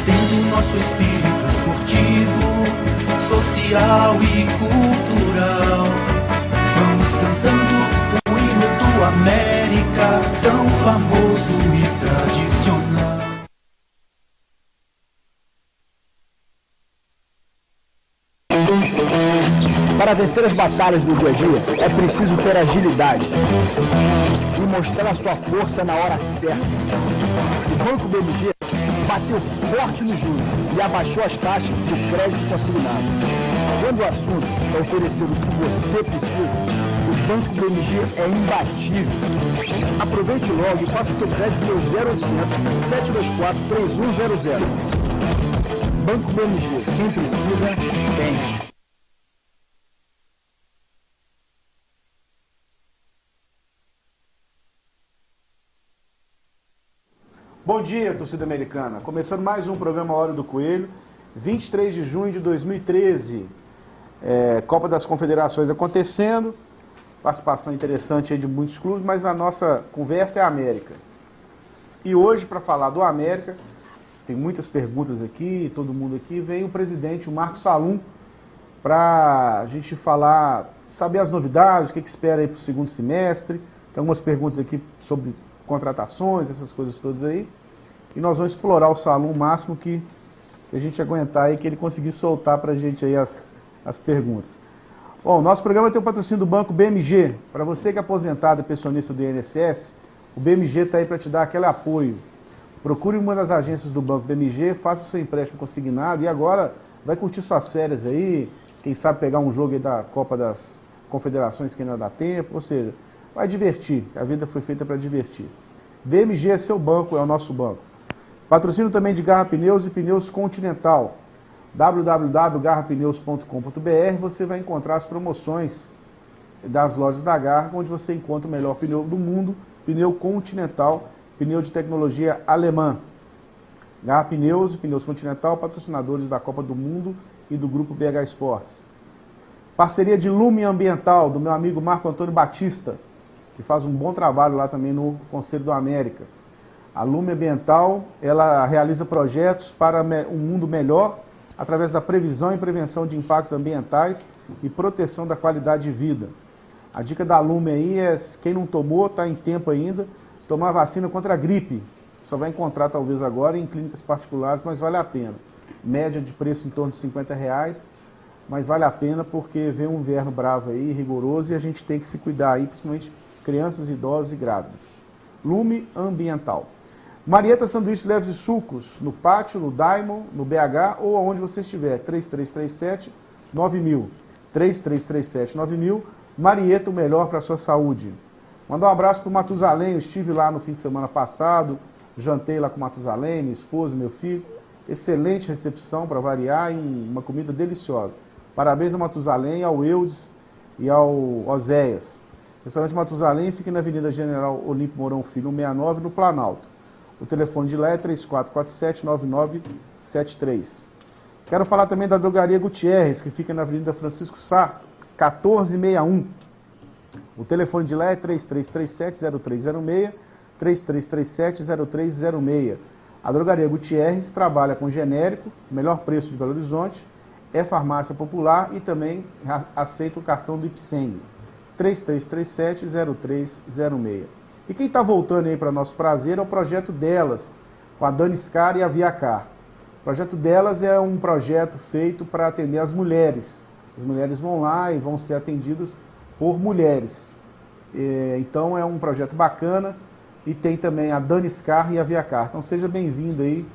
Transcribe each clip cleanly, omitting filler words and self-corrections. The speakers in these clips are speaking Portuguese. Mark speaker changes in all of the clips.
Speaker 1: mantendo nosso espírito esportivo, social e cultural. Vamos cantando o hino do América, tão famoso e tradicional.
Speaker 2: Para vencer as batalhas do dia a dia, é preciso ter agilidade e mostrar a sua força na hora certa. O Banco BMG bateu forte no juros e abaixou as taxas do crédito consignado. Quando o assunto é oferecer o que você precisa, o Banco BMG é imbatível. Aproveite logo e faça seu crédito pelo 0800 724 3100. Banco BMG, quem precisa, tem.
Speaker 3: Bom dia, torcida americana. Começando mais um programa Hora do Coelho, 23 de junho de 2013. Copa das Confederações acontecendo, participação interessante aí de muitos clubes, mas a nossa conversa é a América. E hoje, para falar do América, tem muitas perguntas aqui, todo mundo aqui, vem o presidente, o Marcos Salum, para a gente falar, saber as novidades, o que espera aí para o segundo semestre. Tem algumas perguntas aqui sobre contratações, essas coisas todas aí. E nós vamos explorar o Salum o máximo que a gente aguentar e que ele conseguir soltar para a gente aí as perguntas. Bom, nosso programa tem o patrocínio do Banco BMG. Para você que é aposentado e pensionista do INSS, o BMG está aí para te dar aquele apoio. Procure uma das agências do Banco BMG, faça seu empréstimo consignado e agora vai curtir suas férias aí, quem sabe pegar um jogo aí da Copa das Confederações que ainda dá tempo, ou seja, vai divertir, a vida foi feita para divertir. BMG é seu banco, é o nosso banco. Patrocínio também de Garra Pneus e Pneus Continental. www.garrapneus.com.br. Você vai encontrar as promoções das lojas da Garra, onde você encontra o melhor pneu do mundo, pneu Continental, pneu de tecnologia alemã. Garra Pneus e Pneus Continental, patrocinadores da Copa do Mundo e do Grupo BH Esportes. Parceria de Lume Ambiental, do meu amigo Marco Antônio Batista, que faz um bom trabalho lá também no Conselho do América. A Lume Ambiental, ela realiza projetos para um mundo melhor através da previsão e prevenção de impactos ambientais e proteção da qualidade de vida. A dica da Lume aí é, quem não tomou, está em tempo ainda, tomar vacina contra a gripe. Só vai encontrar talvez agora em clínicas particulares, mas vale a pena. Média de preço em torno de R$50, mas vale a pena porque vem um inverno bravo aí, rigoroso, e a gente tem que se cuidar aí, principalmente crianças, idosos e grávidas. Lume Ambiental. Marieta Sanduíche Leves e Sucos, no Pátio, no Daimon, no BH ou aonde você estiver. 3337-9000. 3337-9000. Marieta, o melhor para a sua saúde. Mandar um abraço para o Matusalém. Eu estive lá no fim de semana passado, jantei lá com o Matusalém, minha esposa, meu filho. Excelente recepção para variar e uma comida deliciosa. Parabéns ao Matusalém, ao Eudes e ao Oséias. Restaurante Matusalém fica na Avenida General Olímpio Mourão Filho, 169, no Planalto. O telefone de lá é 3447-9973. Quero falar também da Drogaria Gutierrez, que fica na Avenida Francisco Sá, 1461. O telefone de lá é 3337-0306, 3337-0306. A Drogaria Gutierrez trabalha com genérico, melhor preço de Belo Horizonte, é farmácia popular e também aceita o cartão do Ipseng. 3337-0306. E quem está voltando aí para nosso prazer é o projeto Delas, com a Dani Scar e a Viacar. O projeto Delas é um projeto feito para atender as mulheres. As mulheres vão lá e vão ser atendidas por mulheres. Então é um projeto bacana e tem também a Dani Scar e a Viacar. Então seja bem-vindo aí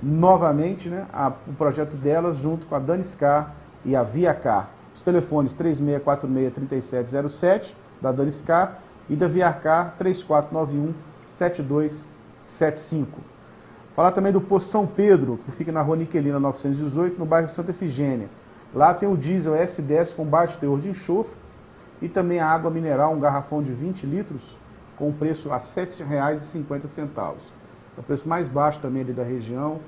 Speaker 3: novamente, né, o projeto Delas junto com a Dani Scar e a Viacar. Os telefones 3646-3707 da Dani Scar e da Viacar 3491-7275. Falar também do Posto São Pedro, que fica na Rua Niquelina 918, no bairro Santa Efigênia. Lá tem o diesel S10 com baixo teor de enxofre e também a água mineral, um garrafão de 20 litros, com o preço a R$ 7,50. É o preço mais baixo também ali da região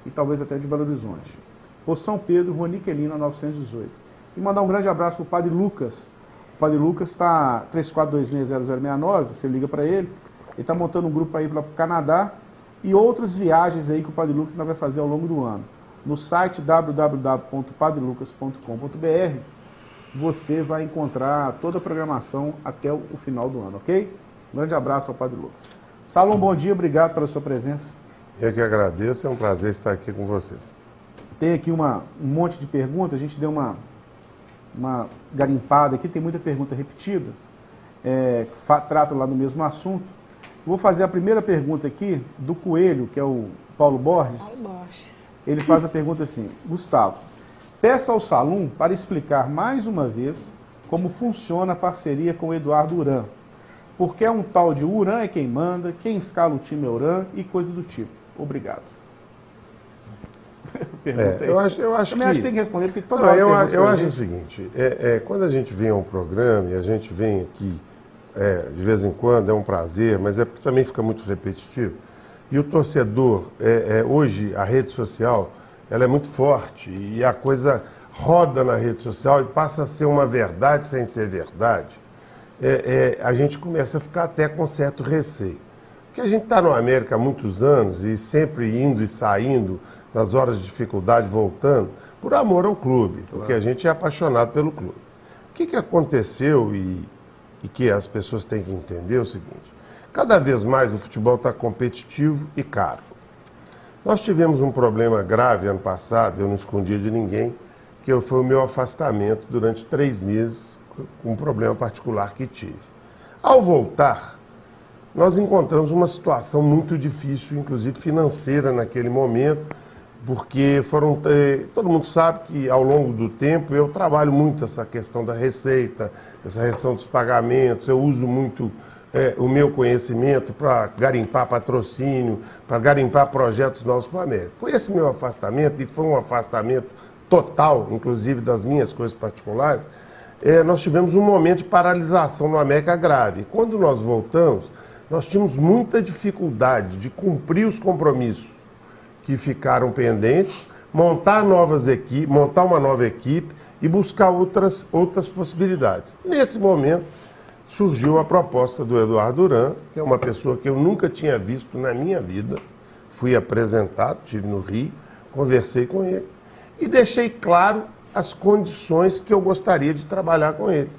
Speaker 3: e talvez até de Belo Horizonte. Posto São Pedro, Rua Niquelina 918. E mandar um grande abraço para o Padre Lucas. O Padre Lucas está 34260069, você liga para ele. Ele está montando um grupo aí para o Canadá e outras viagens aí que o Padre Lucas ainda vai fazer ao longo do ano. No site www.padrelucas.com.br você vai encontrar toda a programação até o final do ano, ok? Um grande abraço ao Padre Lucas. Salom, bom dia, obrigado pela sua presença.
Speaker 4: Eu que agradeço, é um prazer estar aqui com vocês.
Speaker 3: Tem aqui um monte de perguntas, a gente deu uma garimpada aqui, tem muita pergunta repetida, trata lá do mesmo assunto. Vou fazer a primeira pergunta aqui do Coelho, que é o Paulo Borges. Paulo Borges. Ele faz a pergunta assim: Gustavo, peça ao Salum para explicar mais uma vez como funciona a parceria com o Eduardo Uran. Porque é um tal de Uran é quem manda, quem escala o time é Uran e coisa do tipo. Obrigado.
Speaker 4: Eu acho que
Speaker 3: tem que responder, porque toda hora
Speaker 4: eu acho o seguinte, quando a gente vem a um programa e a gente vem aqui, de vez em quando, é um prazer, mas também fica muito repetitivo. E o torcedor, hoje, a rede social, ela é muito forte e a coisa roda na rede social e passa a ser uma verdade sem ser verdade. A gente começa a ficar até com certo receio. Porque a gente está no América há muitos anos e sempre indo e saindo, nas horas de dificuldade, voltando, por amor ao clube, porque a gente é apaixonado pelo clube. O que aconteceu e que as pessoas têm que entender é o seguinte: cada vez mais o futebol está competitivo e caro. Nós tivemos um problema grave ano passado, eu não escondia de ninguém, que foi o meu afastamento durante 3 meses, com um problema particular que tive. Ao voltar, nós encontramos uma situação muito difícil, inclusive financeira naquele momento, porque todo mundo sabe que ao longo do tempo eu trabalho muito essa questão da receita, essa questão dos pagamentos, eu uso muito o meu conhecimento para garimpar patrocínio, para garimpar projetos novos para o América. Com esse meu afastamento, e foi um afastamento total, inclusive das minhas coisas particulares, nós tivemos um momento de paralisação no América grave. Quando nós voltamos, nós tínhamos muita dificuldade de cumprir os compromissos que ficaram pendentes, montar uma nova equipe e buscar outras possibilidades. Nesse momento, surgiu a proposta do Eduardo Uran, que é uma pessoa que eu nunca tinha visto na minha vida. Fui apresentado, estive no Rio, conversei com ele e deixei claro as condições que eu gostaria de trabalhar com ele.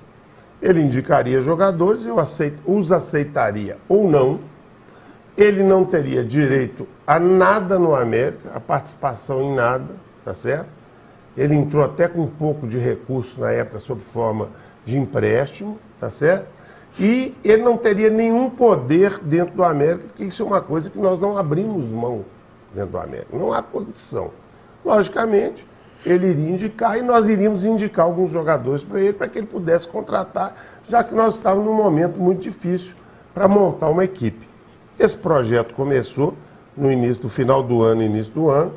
Speaker 4: Ele indicaria jogadores, eu os aceitaria ou não. Ele não teria direito a nada no América, a participação em nada, tá certo? Ele entrou até com um pouco de recurso na época, sob forma de empréstimo, tá certo? E ele não teria nenhum poder dentro do América, porque isso é uma coisa que nós não abrimos mão dentro do América. Não há condição. Logicamente, ele iria indicar e nós iríamos indicar alguns jogadores para ele, para que ele pudesse contratar, já que nós estávamos num momento muito difícil para montar uma equipe. Esse projeto começou no final do ano, início do ano.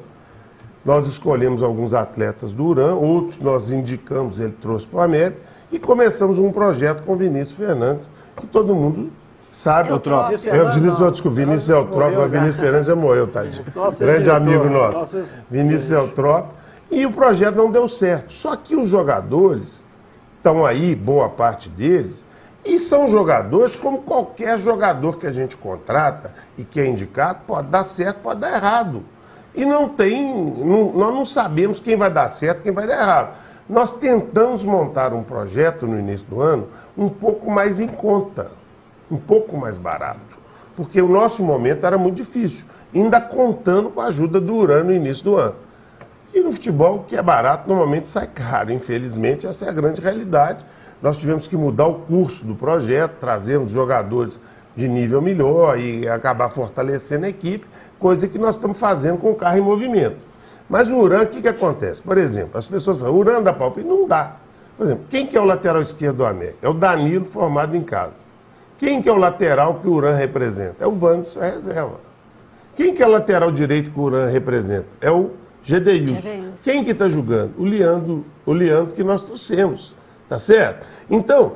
Speaker 4: Nós escolhemos alguns atletas do Uran, outros nós indicamos, ele trouxe para o América, e começamos um projeto com Vinícius Fernandes, que todo mundo sabe. Vinícius Eutrópio, mas Vinícius Fernandes já morreu, tadinho. Grande amigo nosso. Vinícius Eutrópio. E o projeto não deu certo. Só que os jogadores estão aí, boa parte deles, e são jogadores como qualquer jogador que a gente contrata e que é indicado, pode dar certo, pode dar errado. E nós não sabemos quem vai dar certo, quem vai dar errado. Nós tentamos montar um projeto no início do ano um pouco mais em conta, um pouco mais barato, porque o nosso momento era muito difícil, ainda contando com a ajuda do Uran no início do ano. E no futebol, o que é barato, normalmente sai caro. Infelizmente, essa é a grande realidade. Nós tivemos que mudar o curso do projeto, trazermos jogadores de nível melhor e acabar fortalecendo a equipe, coisa que nós estamos fazendo com o carro em movimento. Mas o Uran, o que acontece? Por exemplo, as pessoas falam, Uran dá palpite? Não dá. Por exemplo, quem que é o lateral esquerdo do América? É o Danilo, formado em casa. Quem que é o lateral que o Uran representa? É o Wanderson, é reserva. Quem que é o lateral direito que o Uran representa? É o Gedeilson. Quem que está jogando? O Leandro que nós trouxemos. Tá certo? Então,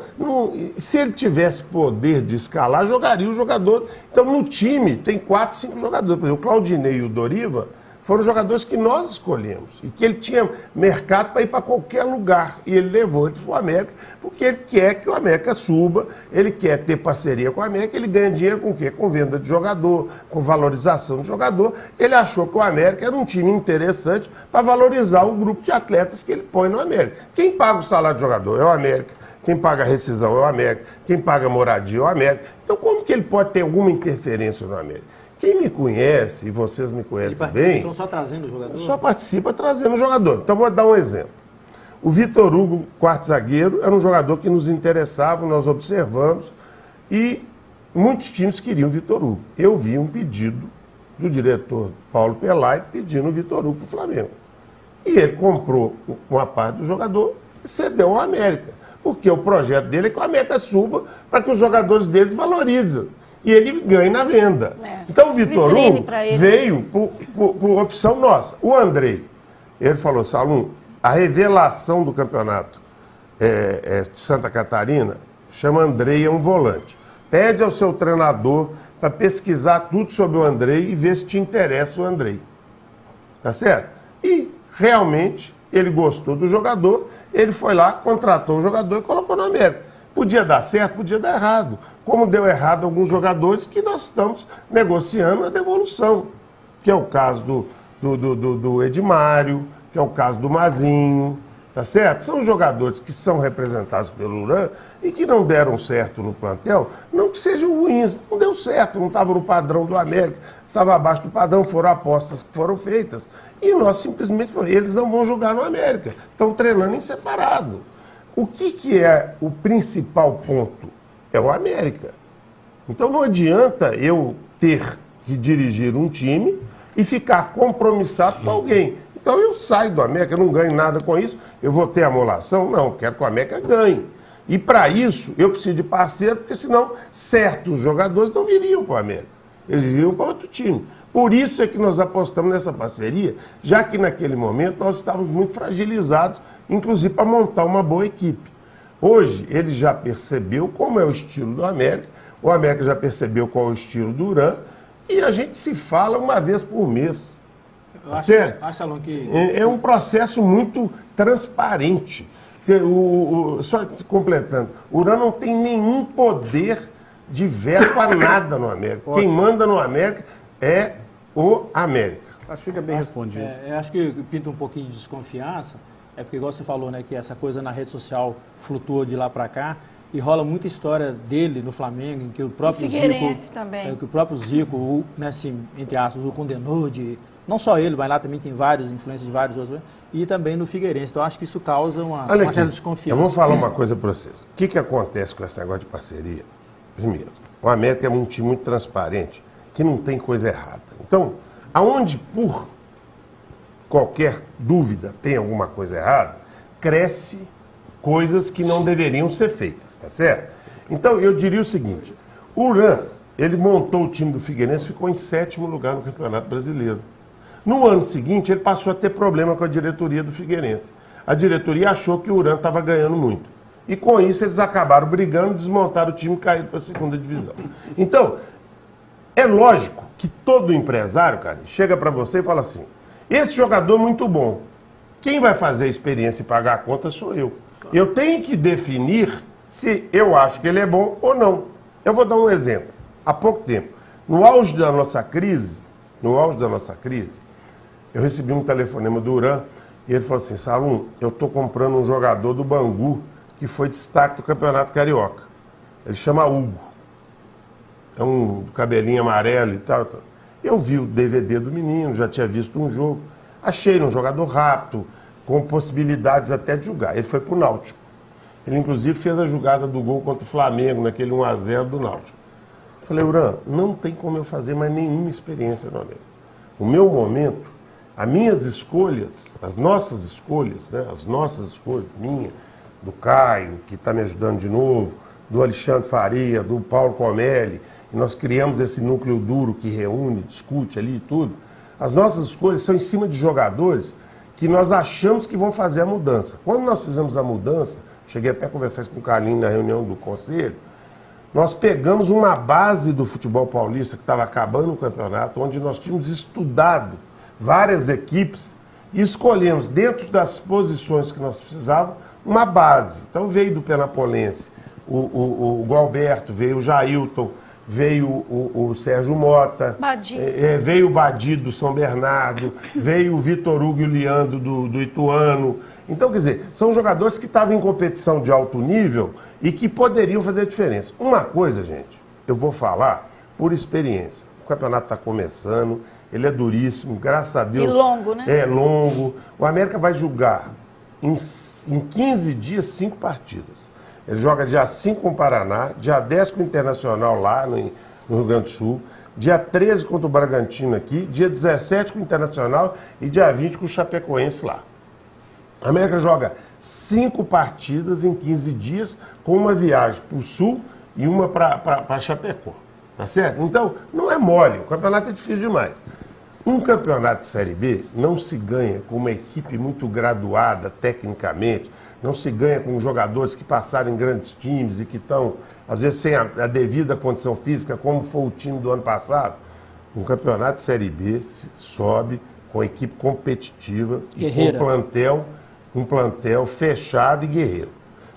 Speaker 4: se ele tivesse poder de escalar, jogaria o jogador. Então, no time, tem 4, 5 jogadores. Por exemplo, o Claudinei e o Doriva foram jogadores que nós escolhemos e que ele tinha mercado para ir para qualquer lugar. E ele levou eles para o América, porque ele quer que o América suba, ele quer ter parceria com o América, ele ganha dinheiro com o quê? Com venda de jogador, com valorização de jogador. Ele achou que o América era um time interessante para valorizar o grupo de atletas que ele põe no América. Quem paga o salário do jogador é o América, quem paga a rescisão é o América, quem paga a moradia é o América. Então como que ele pode ter alguma interferência no América? Quem me conhece, e vocês me conhecem bem...
Speaker 5: Então só trazendo o jogador?
Speaker 4: Só participa trazendo o jogador. Então vou dar um exemplo. O Vitor Hugo, quarto zagueiro, era um jogador que nos interessava, nós observamos, e muitos times queriam o Vitor Hugo. Eu vi um pedido do diretor Paulo Pelay pedindo o Vitor Hugo para o Flamengo. E ele comprou uma parte do jogador e cedeu ao América. Porque o projeto dele é que o América suba para que os jogadores deles valorizem. E ele ganha na venda. Então o Vitor Hugo veio por opção nossa. O Andrei, ele falou, Salum, a revelação do campeonato de Santa Catarina chama Andrei, é um volante. Pede ao seu treinador para pesquisar tudo sobre o Andrei e ver se te interessa o Andrei. Tá certo? E realmente ele gostou do jogador, ele foi lá, contratou o jogador e colocou no América. Podia dar certo, podia dar errado. Como deu errado alguns jogadores que nós estamos negociando a devolução. Que é o caso do Edmário, que é o caso do Mazinho, tá certo? São jogadores que são representados pelo Uran e que não deram certo no plantel, não que sejam ruins, não deu certo, não estavam no padrão do América, estava abaixo do padrão, foram apostas que foram feitas. E nós simplesmente falamos, eles não vão jogar no América, estão treinando em separado. O que é o principal ponto? É o América. Então não adianta eu ter que dirigir um time e ficar compromissado com alguém. Então eu saio do América, eu não ganho nada com isso, eu vou ter amolação? Não, eu quero que o América ganhe. E para isso eu preciso de parceiro, porque senão certos jogadores não viriam para o América. Eles viriam para outro time. Por isso é que nós apostamos nessa parceria, já que naquele momento nós estávamos muito fragilizados, inclusive para montar uma boa equipe. Hoje ele já percebeu como é o estilo do América, o América já percebeu qual é o estilo do Uran, e a gente se fala uma vez por mês.
Speaker 5: Acho que...
Speaker 4: É um processo muito transparente. Só completando, o Uran não tem nenhum poder de veto a nada no América. Quem manda no América é o América.
Speaker 3: Acho que fica bem respondido.
Speaker 5: Acho que pinta um pouquinho de desconfiança, porque igual você falou, né, que essa coisa na rede social flutua de lá para cá, e rola muita história dele no Flamengo, em que o próprio Zico,
Speaker 6: também.
Speaker 5: Que o próprio Zico, né, assim, entre aspas, o condenou de, não só ele, mas lá também tem vários influências de vários outros, e também no Figueirense. Então acho que isso causa uma certa desconfiança.
Speaker 4: Eu vou falar uma coisa para vocês. O que acontece com esse negócio de parceria? Primeiro, o América é um time muito transparente, que não tem coisa errada. Então, aonde por qualquer dúvida tem alguma coisa errada, cresce coisas que não deveriam ser feitas, tá certo? Então, eu diria o seguinte, o Uran, ele montou o time do Figueirense, ficou em 7º lugar no Campeonato Brasileiro. No ano seguinte, ele passou a ter problema com a diretoria do Figueirense. A diretoria achou que o Uran estava ganhando muito. E com isso eles acabaram brigando, desmontaram o time e caíram para a 2ª divisão. Então, é lógico que todo empresário, cara, chega para você e fala assim, esse jogador é muito bom. Quem vai fazer a experiência e pagar a conta sou eu. Eu tenho que definir se eu acho que ele é bom ou não. Eu vou dar um exemplo. Há pouco tempo, no auge da nossa crise, eu recebi um telefonema do Uran e ele falou assim, Salum, eu estou comprando um jogador do Bangu que foi destaque do Campeonato Carioca. Ele chama Hugo. É um cabelinho amarelo e tal. Eu vi o DVD do menino, já tinha visto um jogo. Achei ele um jogador rápido, com possibilidades até de jogar. Ele foi pro Náutico. Ele, inclusive, fez a jogada do gol contra o Flamengo, naquele 1-0 do Náutico. Eu falei, Uran, não tem como eu fazer mais nenhuma experiência no América. O meu momento, as minhas escolhas, as nossas escolhas, minha, do Caio, que está me ajudando de novo, do Alexandre Faria, do Paulo Comelli, e nós criamos esse núcleo duro que reúne, discute ali e tudo. As nossas escolhas são em cima de jogadores que nós achamos que vão fazer a mudança. Quando nós fizemos a mudança, cheguei até a conversar isso com o Carlinhos na reunião do conselho, nós pegamos uma base do futebol paulista que estava acabando o campeonato, onde nós tínhamos estudado várias equipes e escolhemos, dentro das posições que nós precisávamos, uma base. Então veio do Penapolense o Gualberto, veio o Jailton, veio o Sérgio Mota, veio o Badi do São Bernardo, veio o Vitor Hugo e o Leandro do Ituano. Então, quer dizer, são jogadores que estavam em competição de alto nível e que poderiam fazer a diferença. Uma coisa, gente, eu vou falar por experiência. O campeonato está começando, ele é duríssimo, graças a Deus.
Speaker 6: E longo, né?
Speaker 4: É longo. O América vai jogar em 15 dias 5 partidas. Ele joga dia 5 com o Paraná, dia 10 com o Internacional lá no Rio Grande do Sul, dia 13 contra o Bragantino aqui, dia 17 com o Internacional e dia 20 com o Chapecoense lá. A América joga 5 partidas em 15 dias, com uma viagem para o Sul e uma para Chapecó. Tá certo? Então, não é mole, o campeonato é difícil demais. Um campeonato de Série B não se ganha com uma equipe muito graduada tecnicamente, não se ganha com jogadores que passaram em grandes times e que estão, às vezes, sem a devida condição física, como foi o time do ano passado. Um campeonato de Série B se sobe com equipe competitiva
Speaker 5: Guerreira.
Speaker 4: E com um plantel fechado e guerreiro.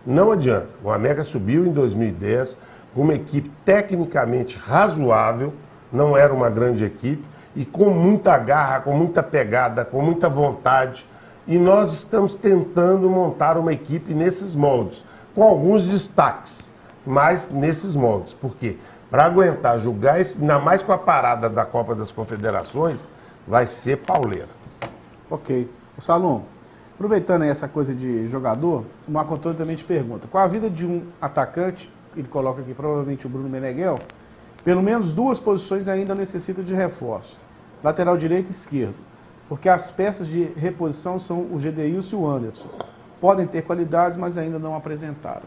Speaker 4: Não adianta. O América subiu em 2010 com uma equipe tecnicamente razoável, não era uma grande equipe, e com muita garra, com muita pegada, com muita vontade. E nós estamos tentando montar uma equipe nesses moldes, com alguns destaques, mas nesses moldes. Por quê? Para aguentar jogar, ainda mais com a parada da Copa das Confederações, vai ser pauleira.
Speaker 3: Ok. O Salom, aproveitando aí essa coisa de jogador, o Marco Antônio também te pergunta, com a vida de um atacante, ele coloca aqui provavelmente o Bruno Meneghel, pelo menos 2 posições ainda necessitam de reforço, lateral direito e esquerdo, porque as peças de reposição são o Gedeilson e o Anderson. Podem ter qualidades, mas ainda não apresentaram.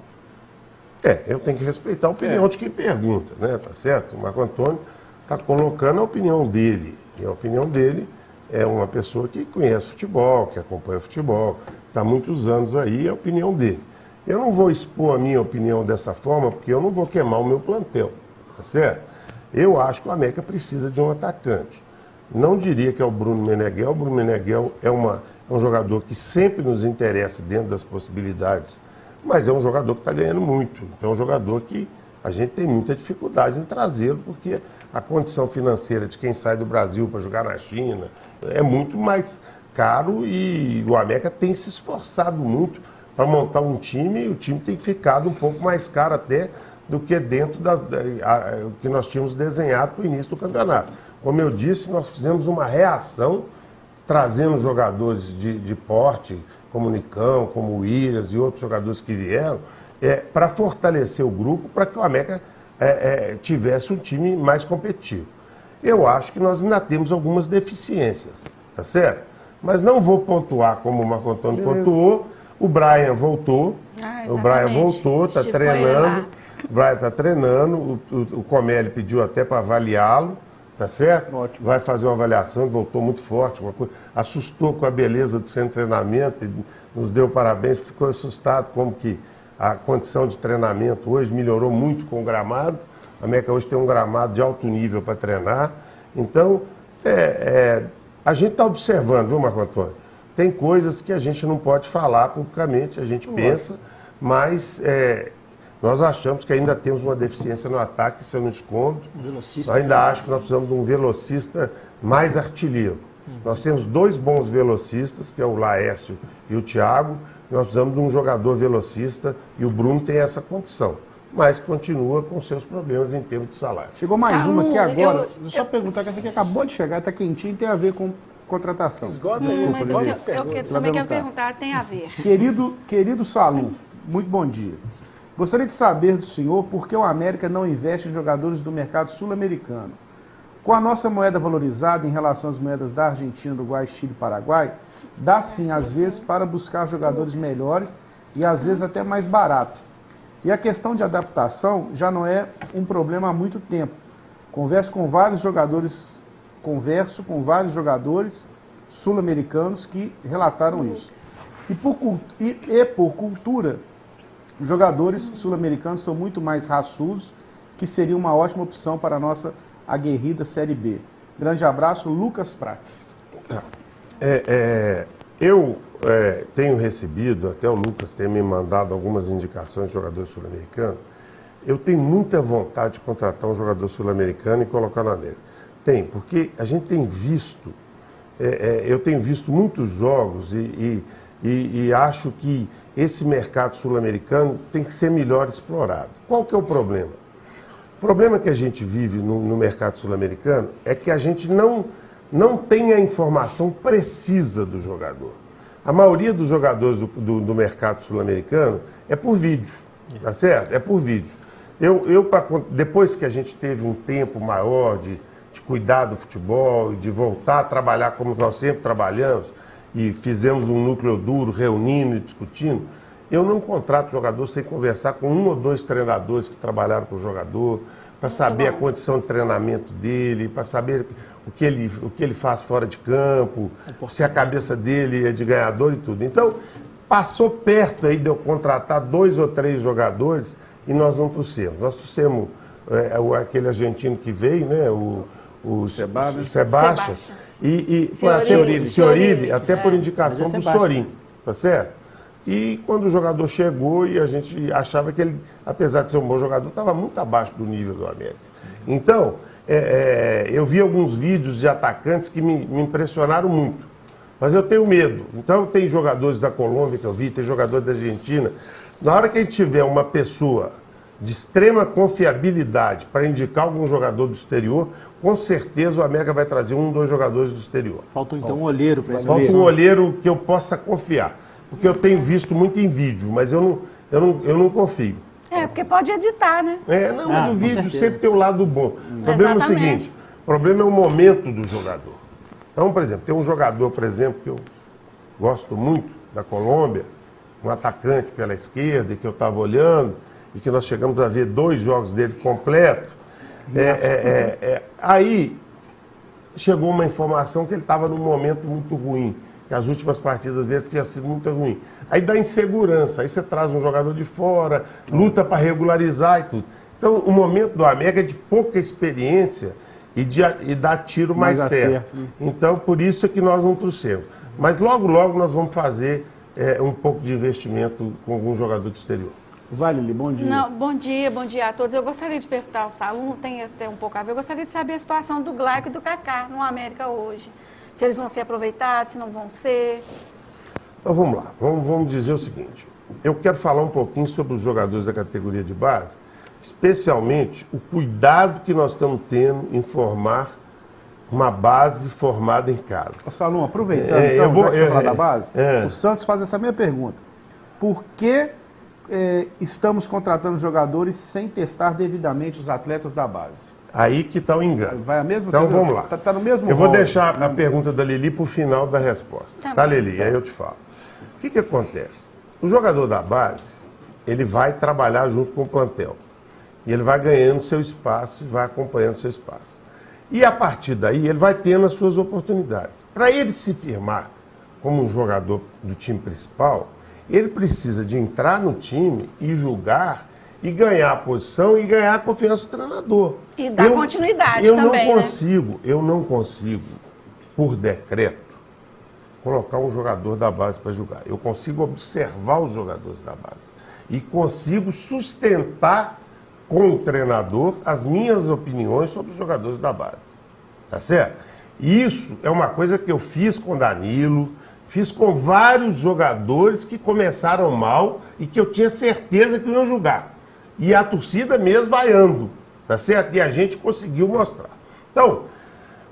Speaker 4: Eu tenho que respeitar a opinião de quem pergunta, né? Tá certo? O Marco Antônio está colocando a opinião dele. E a opinião dele é uma pessoa que conhece futebol, que acompanha futebol, está há muitos anos aí, é a opinião dele. Eu não vou expor a minha opinião dessa forma, porque eu não vou queimar o meu plantel, tá certo? Eu acho que o América precisa de um atacante. Não diria que é o Bruno Meneghel. O Bruno Meneghel é um jogador que sempre nos interessa dentro das possibilidades, mas é um jogador que está ganhando muito. Então é um jogador que a gente tem muita dificuldade em trazê-lo, porque a condição financeira de quem sai do Brasil para jogar na China é muito mais caro e o América tem se esforçado muito para montar um time, e o time tem ficado um pouco mais caro até do que dentro do que nós tínhamos desenhado para o início do campeonato. Como eu disse, nós fizemos uma reação, trazendo jogadores de porte, como o Nicão, como o Williams e outros jogadores que vieram, para fortalecer o grupo, para que o América tivesse um time mais competitivo. Eu acho que nós ainda temos algumas deficiências, tá certo? Mas não vou pontuar como o Marco Antônio pontuou. O Brian voltou, está treinando. O Brian está treinando, o Comelli pediu até para avaliá-lo, tá certo?
Speaker 3: Ótimo.
Speaker 4: Vai fazer uma avaliação, ele voltou muito forte, assustou com a beleza do seu treinamento, e nos deu parabéns, ficou assustado como que a condição de treinamento hoje melhorou muito com o gramado. A América hoje tem um gramado de alto nível para treinar. Então, a gente está observando, viu, Marco Antônio? Tem coisas que a gente não pode falar publicamente, a gente pensa, mas nós achamos que ainda temos uma deficiência no ataque, isso eu não escondo.
Speaker 5: Velocista.
Speaker 4: Eu ainda acho que nós precisamos de um velocista mais artilheiro. Nós temos 2 bons velocistas, que é o Laércio e o Thiago. Nós precisamos de um jogador velocista e o Bruno tem essa condição. Mas continua com seus problemas em termos de salário.
Speaker 3: Chegou mais uma aqui agora. Deixa eu só perguntar, que essa aqui acabou de chegar, está quentinha e tem a ver com contratação.
Speaker 6: Mas eu também quero perguntar, tem a ver.
Speaker 3: Querido Salum, muito bom dia. Gostaria de saber do senhor por que o América não investe em jogadores do mercado sul-americano. Com a nossa moeda valorizada em relação às moedas da Argentina, Uruguai, Chile e Paraguai, dá sim, às vezes, para buscar jogadores melhores e às vezes até mais barato. E a questão de adaptação já não é um problema há muito tempo. Converso com vários jogadores sul-americanos que relataram isso. E por cultura, os jogadores sul-americanos são muito mais raçudos, que seria uma ótima opção para a nossa aguerrida Série B. Grande abraço, Lucas Prates.
Speaker 4: Eu tenho recebido, até o Lucas tem me mandado algumas indicações de jogadores sul-americanos. Eu tenho muita vontade de contratar um jogador sul-americano e colocar na América. Tem, porque a gente tem visto, eu tenho visto muitos jogos e acho que esse mercado sul-americano tem que ser melhor explorado. Qual que é o problema? O problema que a gente vive no mercado sul-americano é que a gente não tem a informação precisa do jogador. A maioria dos jogadores do mercado sul-americano é por vídeo, tá certo? É por vídeo. Depois que a gente teve um tempo maior de cuidar do futebol, de voltar a trabalhar como nós sempre trabalhamos, e fizemos um núcleo duro, reunindo e discutindo, eu não contrato jogador sem conversar com um ou dois treinadores que trabalharam com o jogador, para saber a condição de treinamento dele, para saber o que ele faz fora de campo, se a cabeça dele é de ganhador e tudo. Então, passou perto aí de eu contratar 2 ou 3 jogadores e nós não trouxemos. Nós trouxemos aquele argentino que veio, né, o Sebastião, e Cioride, até por indicação do Sorin, tá certo? E quando o jogador chegou e a gente achava que ele, apesar de ser um bom jogador, estava muito abaixo do nível do América. Então, eu vi alguns vídeos de atacantes que me impressionaram muito, mas eu tenho medo. Então, tem jogadores da Colômbia que eu vi, tem jogadores da Argentina. Na hora que a gente tiver uma pessoa de extrema confiabilidade para indicar algum jogador do exterior, com certeza o América vai trazer 1 ou 2 jogadores do exterior.
Speaker 5: Falta então um olheiro para essa
Speaker 4: Falta um olheiro que eu possa confiar. Porque eu tenho visto muito em vídeo, mas eu não confio.
Speaker 6: Porque pode editar, né?
Speaker 4: Mas o vídeo sempre tem um lado bom. O problema é o seguinte, o problema é o momento do jogador. Então, por exemplo, tem um jogador, por exemplo, que eu gosto muito, da Colômbia, um atacante pela esquerda, que eu estava olhando, e que nós chegamos a ver 2 jogos dele completos. Aí chegou uma informação que ele estava num momento muito ruim, que as últimas partidas dele tinham sido muito ruins. Aí dá insegurança, aí você traz um jogador de fora, luta para regularizar e tudo. Então, o momento do América é de pouca experiência e dá tiro mais certo. Então, por isso é que nós não trouxemos. Mas logo, logo nós vamos fazer um pouco de investimento com algum jogador do exterior.
Speaker 3: Lili, bom dia.
Speaker 6: Bom dia a todos. Eu gostaria de perguntar ao Salum, tem até um pouco a ver, eu gostaria de saber a situação do Glaico e do Kaká no América hoje. Se eles vão ser aproveitados, se não vão ser.
Speaker 4: Então vamos lá, vamos dizer o seguinte. Eu quero falar um pouquinho sobre os jogadores da categoria de base, especialmente o cuidado que nós estamos tendo em formar uma base formada em casa.
Speaker 3: Salum, aproveitando, já que você fala da base, o Santos faz essa mesma pergunta. Por que estamos contratando jogadores sem testar devidamente os atletas da base?
Speaker 4: Aí que está o engano.
Speaker 3: Vai a mesma?
Speaker 4: Então vamos lá.
Speaker 3: Tá no mesmo
Speaker 4: eu vou deixar a pergunta da Lili para o final da resposta. Tá, Lili? Aí eu te falo. O que acontece? O jogador da base, ele vai trabalhar junto com o plantel. E ele vai ganhando seu espaço e vai acompanhando seu espaço. E a partir daí, ele vai tendo as suas oportunidades. Para ele se firmar como um jogador do time principal, ele precisa de entrar no time e jogar e ganhar a posição e ganhar a confiança do treinador.
Speaker 6: E dar continuidade também,
Speaker 4: Eu não consigo, por decreto, colocar um jogador da base para jogar. Eu consigo observar os jogadores da base e consigo sustentar com o treinador as minhas opiniões sobre os jogadores da base. Tá certo? Isso é uma coisa que eu fiz com Danilo, fiz com vários jogadores que começaram mal e que eu tinha certeza que iam jogar. E a torcida mesmo vaiando, tá certo? E a gente conseguiu mostrar. Então,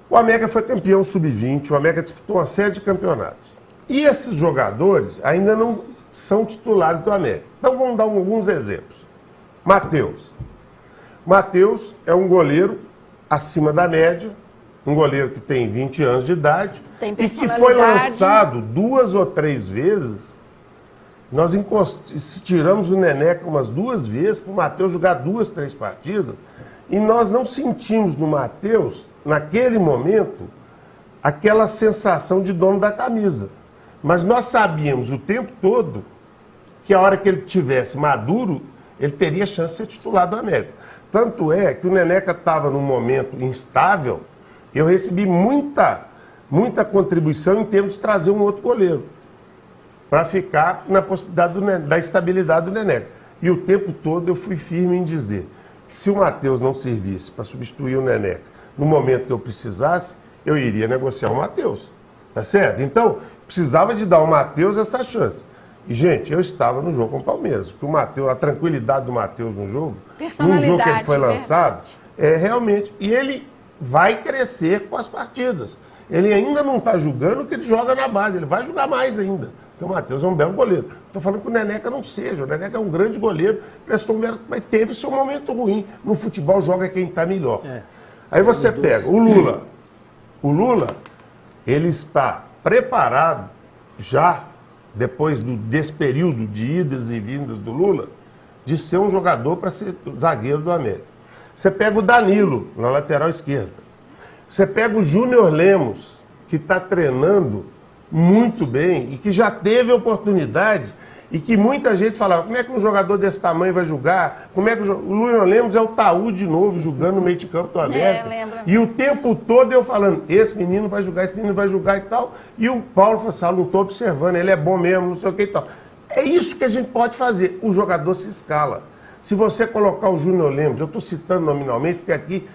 Speaker 4: o América foi campeão sub-20, o América disputou uma série de campeonatos. E esses jogadores ainda não são titulares do América. Então, vamos dar alguns exemplos. Matheus é um goleiro acima da média, um goleiro que tem 20 anos de idade e que foi lançado 2 ou 3 vezes. Nós tiramos o Neneca umas 2 vezes para o Matheus jogar 2, 3 partidas e nós não sentimos no Matheus, naquele momento, aquela sensação de dono da camisa. Mas nós sabíamos o tempo todo que a hora que ele tivesse maduro, ele teria chance de ser titular do América. Tanto é que o Neneca estava num momento instável, eu recebi muita muita contribuição em termos de trazer um outro goleiro, para ficar na possibilidade da estabilidade do Neneca. E o tempo todo eu fui firme em dizer que se o Matheus não servisse para substituir o Neneca no momento que eu precisasse, eu iria negociar o Matheus. Tá certo? Então, precisava de dar ao Matheus essa chance. E, gente, eu estava no jogo com o Palmeiras, porque o Matheus, a tranquilidade do Matheus no jogo que ele foi lançado, realmente. E ele vai crescer com as partidas. Ele ainda não está jogando que ele joga na base, ele vai jogar mais ainda. Porque o Matheus é um belo goleiro. Estou falando que o Neneca não seja. O Neneca é um grande goleiro, prestou um mérito, mas teve seu momento ruim. No futebol joga quem está melhor. Aí você pega o Lula. O Lula, ele está preparado já, depois desse período de idas e vindas do Lula, de ser um jogador para ser zagueiro do América. Você pega o Danilo, na lateral esquerda. Você pega o Júnior Lemos, que está treinando muito bem e que já teve oportunidade e que muita gente falava, como é que um jogador desse tamanho vai jogar? Como é que o Júnior Lemos é o Taú de novo, jogando no meio de campo do América. E o tempo todo eu falando, esse menino vai jogar e tal. E o Paulo falou assim, não estou observando, ele é bom mesmo, não sei o que e tal. É isso que a gente pode fazer. O jogador se escala. Se você colocar o Júnior Lemos, eu estou citando nominalmente, porque aqui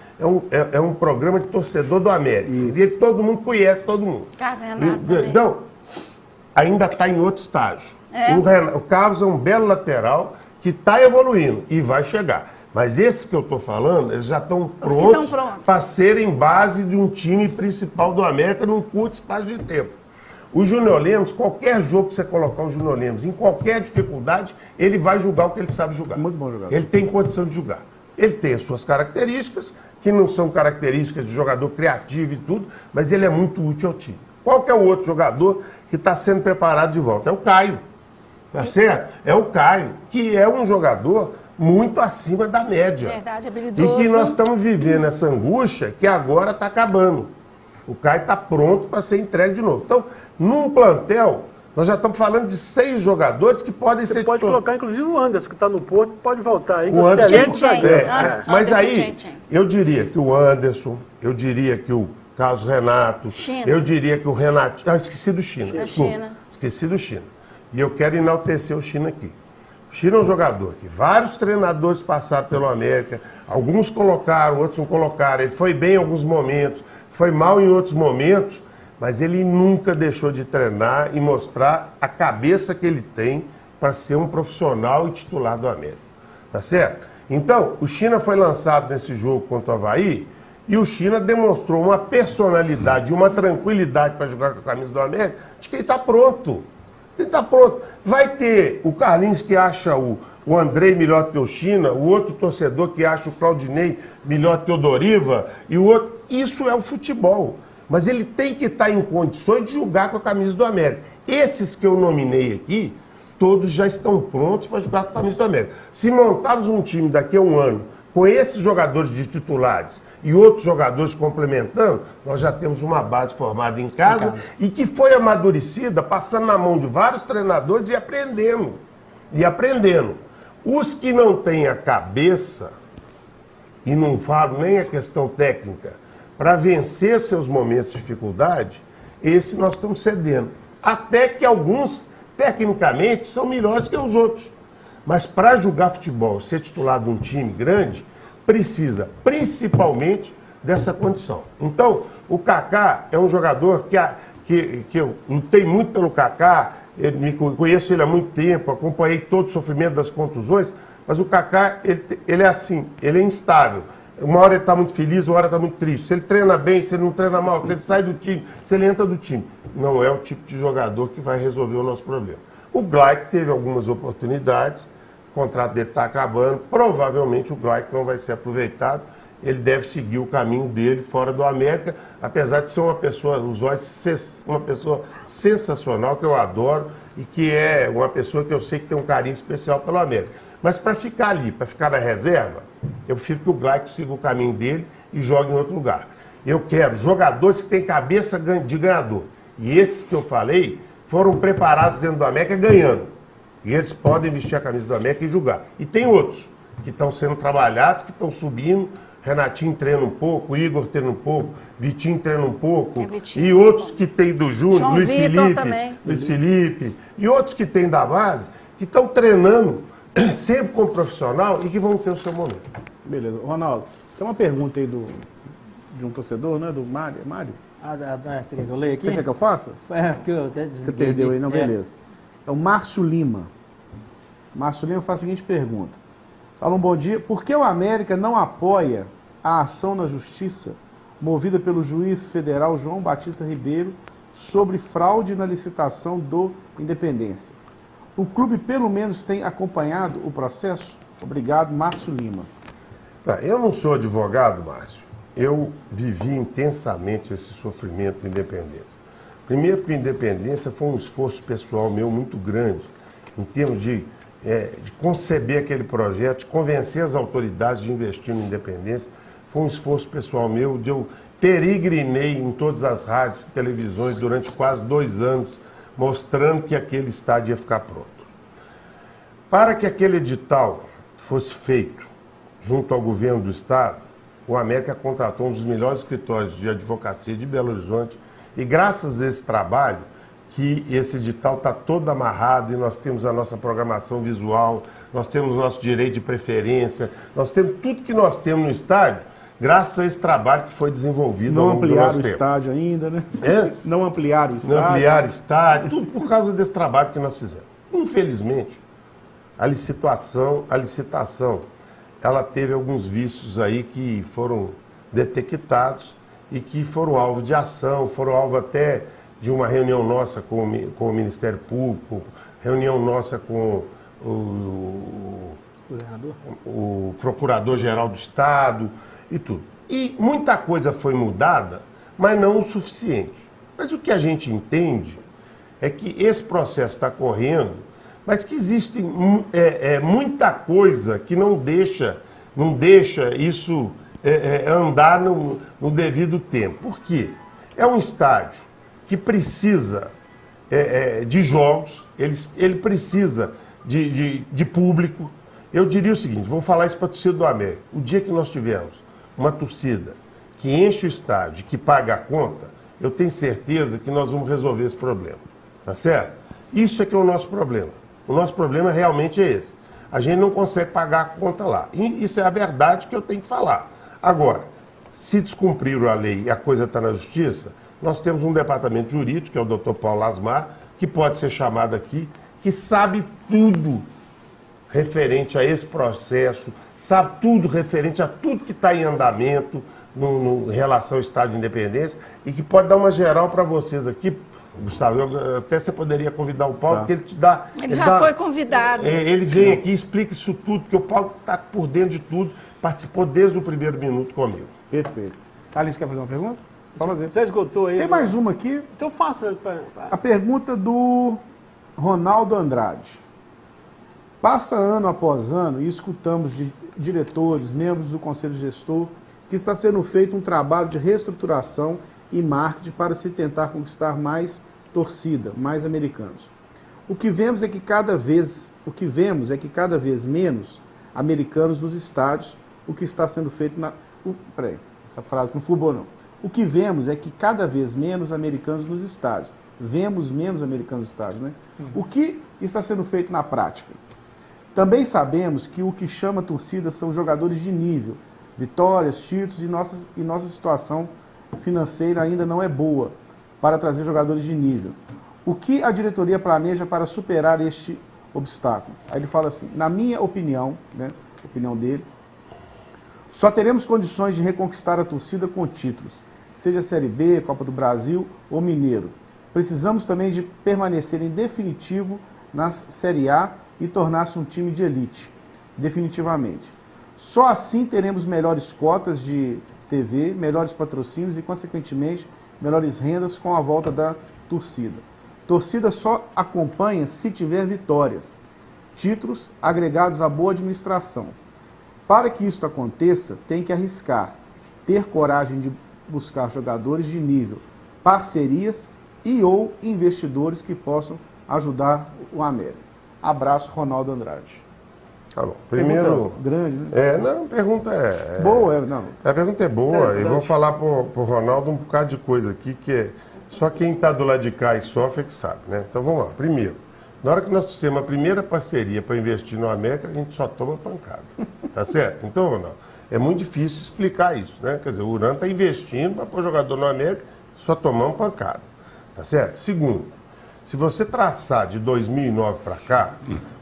Speaker 4: é um programa de torcedor do América. E todo mundo conhece todo mundo.
Speaker 6: Carlos Renato
Speaker 4: então, ainda está em outro estágio. O Carlos é um belo lateral que está evoluindo e vai chegar. Mas esses que eu estou falando, eles já estão prontos para serem base de um time principal do América num curto espaço de tempo. O Júnior Lemos, qualquer jogo que você colocar o Júnior Lemos, em qualquer dificuldade, ele vai jogar o que ele sabe jogar.
Speaker 3: Muito bom jogador.
Speaker 4: Ele tem condição de jogar. Ele tem as suas características, que não são características de jogador criativo e tudo, mas ele é muito útil ao time. Qual que é o outro jogador que está sendo preparado de volta? É o Caio. Tá certo? É o Caio, que é um jogador muito acima da média.
Speaker 6: Verdade, habilidoso.
Speaker 4: E que nós estamos vivendo essa angústia que agora está acabando. O Caio está pronto para ser entregue de novo. Então, num plantel, nós já estamos falando de 6 jogadores que podem ser...
Speaker 5: Você pode colocar, inclusive, o Anderson, que está no Porto, pode voltar aí.
Speaker 4: O Anderson, mas
Speaker 6: Anderson,
Speaker 4: aí, eu diria que o Anderson, eu diria que o Carlos Renato,
Speaker 6: China.
Speaker 4: Eu diria que o Renato... esqueci do China.
Speaker 6: China.
Speaker 4: Esqueci do China. E eu quero enaltecer o China aqui. O China é um jogador que vários treinadores passaram pelo América, alguns colocaram, outros não colocaram. Ele foi bem em alguns momentos, foi mal em outros momentos, mas ele nunca deixou de treinar e mostrar a cabeça que ele tem para ser um profissional e titular do América. Tá certo? Então, o China foi lançado nesse jogo contra o Avaí e o China demonstrou uma personalidade e uma tranquilidade para jogar com a camisa do América de que ele está pronto. Ele está pronto. Vai ter o Carlinhos que acha o Andrei melhor do que o China, o outro torcedor que acha o Claudinei melhor do que o Doriva, e o outro. Isso é o futebol. Mas ele tem que estar em condições de jogar com a camisa do América. Esses que eu nominei aqui, todos já estão prontos para jogar com a camisa do América. Se montarmos um time daqui a um ano com esses jogadores de titulares e outros jogadores complementando, nós já temos uma base formada em casa e que foi amadurecida, passando na mão de vários treinadores e aprendendo. Os que não têm a cabeça, e não falo nem a questão técnica, para vencer seus momentos de dificuldade, esse nós estamos cedendo. Até que alguns, tecnicamente, são melhores que os outros. Mas para jogar futebol, ser titular de um time grande, precisa principalmente dessa condição. Então, o Kaká é um jogador que eu lutei muito pelo Kaká, conheço ele há muito tempo, acompanhei todo o sofrimento das contusões, mas o Kaká, ele é assim, ele é instável. Uma hora ele está muito feliz, uma hora está muito triste. Se ele treina bem, se ele não treina mal, se ele sai do time, se ele entra do time. Não é o tipo de jogador que vai resolver o nosso problema. O Glaick teve algumas oportunidades, o contrato dele está acabando, provavelmente o Glaick não vai ser aproveitado, ele deve seguir o caminho dele fora do América, apesar de ser uma pessoa, uma pessoa sensacional, que eu adoro, e que é uma pessoa que eu sei que tem um carinho especial pelo América. Mas para ficar ali, para ficar na reserva, eu prefiro que o Glaick siga o caminho dele e jogue em outro lugar. Eu quero jogadores que têm cabeça de ganhador. E esses que eu falei foram preparados dentro do América ganhando. E eles podem vestir a camisa do América e jogar. E tem outros que estão sendo trabalhados, que estão subindo Renatinho treina um pouco, Igor treina um pouco, Vitinho treina um pouco,
Speaker 6: Vitinho,
Speaker 4: e outros que tem do Júnior,
Speaker 6: João Vitor também.
Speaker 4: Luiz Felipe, e outros que tem da base, que estão treinando sempre como profissional e que vão ter o seu momento.
Speaker 3: Beleza. Ronaldo, tem uma pergunta aí de um torcedor, né? Do Mário. Mário?
Speaker 5: Você quer que eu leia aqui?
Speaker 3: Você quer que eu faça?
Speaker 5: Porque eu até
Speaker 3: Você perdeu aí, não? Beleza. É o Márcio Lima. Márcio Lima faz a seguinte pergunta. Fala um bom dia. Por que o América não apoia a ação na justiça movida pelo juiz federal João Batista Ribeiro sobre fraude na licitação do Independência? O clube pelo menos tem acompanhado o processo? Obrigado, Márcio Lima.
Speaker 4: Eu não sou advogado, Márcio. Eu vivi intensamente esse sofrimento do Independência. Primeiro porque a Independência foi um esforço pessoal meu muito grande, em termos de conceber aquele projeto, de convencer as autoridades de investir no Independência. Foi um esforço pessoal meu, eu peregrinei em todas as rádios e televisões durante quase 2 anos, mostrando que aquele estádio ia ficar pronto. Para que aquele edital fosse feito junto ao governo do estado, o América contratou um dos melhores escritórios de advocacia de Belo Horizonte e graças a esse trabalho que esse edital está todo amarrado e nós temos a nossa programação visual, nós temos o nosso direito de preferência, nós temos tudo que nós temos no estádio, graças a esse trabalho que foi desenvolvido ao longo do nosso tempo.
Speaker 3: Não ampliaram o estádio ainda, né?
Speaker 4: Não
Speaker 3: ampliaram o estádio.
Speaker 4: Não ampliaram o estádio, tudo por causa desse trabalho que nós fizemos. Infelizmente, a licitação, ela teve alguns vícios aí que foram detectados e que foram alvo de ação, foram alvo até de uma reunião nossa com o Ministério Público, reunião nossa com o Procurador-Geral do Estado e tudo. E muita coisa foi mudada, mas não o suficiente. Mas o que a gente entende é que esse processo está correndo, mas que existe muita coisa que não deixa isso andar no devido tempo. Por quê? É um estádio que precisa de jogos, ele precisa de público. Eu diria o seguinte, vou falar isso para a torcida do América. O dia que nós tivermos uma torcida que enche o estádio, que paga a conta, eu tenho certeza que nós vamos resolver esse problema. Tá certo? Isso é que é o nosso problema. O nosso problema realmente é esse. A gente não consegue pagar a conta lá. E isso é a verdade que eu tenho que falar. Agora, se descumpriram a lei e a coisa está na justiça, nós temos um departamento jurídico, que é o Dr. Paulo Asmar, que pode ser chamado aqui, que sabe tudo referente a esse processo, sabe tudo referente a tudo que está em andamento em relação ao Estado de Independência e que pode dar uma geral para vocês aqui. Gustavo, até você poderia convidar o Paulo, porque ele te dá...
Speaker 6: Ele já foi convidado.
Speaker 4: Ele vem aqui e explica isso tudo, porque o Paulo está por dentro de tudo, participou desde o primeiro minuto comigo.
Speaker 3: Perfeito. Alice, quer fazer uma pergunta? Pode fazer.
Speaker 5: Você esgotou aí?
Speaker 3: Tem mais uma aqui.
Speaker 5: Então faça.
Speaker 3: A pergunta do Ronaldo Andrade. Passa ano após ano e escutamos de diretores, membros do Conselho Gestor, que está sendo feito um trabalho de reestruturação e marketing para se tentar conquistar mais torcida, mais americanos. O que vemos é que cada vez menos americanos nos estádios, o que está sendo feito peraí, essa frase não fubou não. O que vemos é que cada vez menos americanos nos estádios. Vemos menos americanos nos estádios, né? O que está sendo feito na prática? Também sabemos que o que chama torcida são jogadores de nível, vitórias, títulos e nossa situação financeira ainda não é boa para trazer jogadores de nível. O que a diretoria planeja para superar este obstáculo? Aí ele fala assim, na minha opinião, né, opinião dele, só teremos condições de reconquistar a torcida com títulos, seja Série B, Copa do Brasil ou Mineiro. Precisamos também de permanecer em definitivo na Série A e tornar-se um time de elite, definitivamente. Só assim teremos melhores cotas de TV, melhores patrocínios e, consequentemente, melhores rendas com a volta da torcida. Torcida só acompanha se tiver vitórias, títulos agregados à boa administração. Para que isso aconteça, tem que arriscar, ter coragem de buscar jogadores de nível, parcerias e ou investidores que possam ajudar o América. Abraço, Ronaldo Andrade.
Speaker 4: Tá bom. Primeiro...
Speaker 3: Grande, né?
Speaker 4: Não, a pergunta é...
Speaker 3: Boa, não.
Speaker 4: A pergunta é boa, e vou falar pro Ronaldo um bocado de coisa aqui, que é só quem está do lado de cá e sofre que sabe, né? Então vamos lá. Primeiro, na hora que nós fizemos a primeira parceria para investir no América, a gente só toma pancada, tá certo? Então, Ronaldo, é muito difícil explicar isso, né? Quer dizer, o Urano está investindo para pôr jogador no América, só tomamos pancada, tá certo? Segundo, se você traçar de 2009 para cá,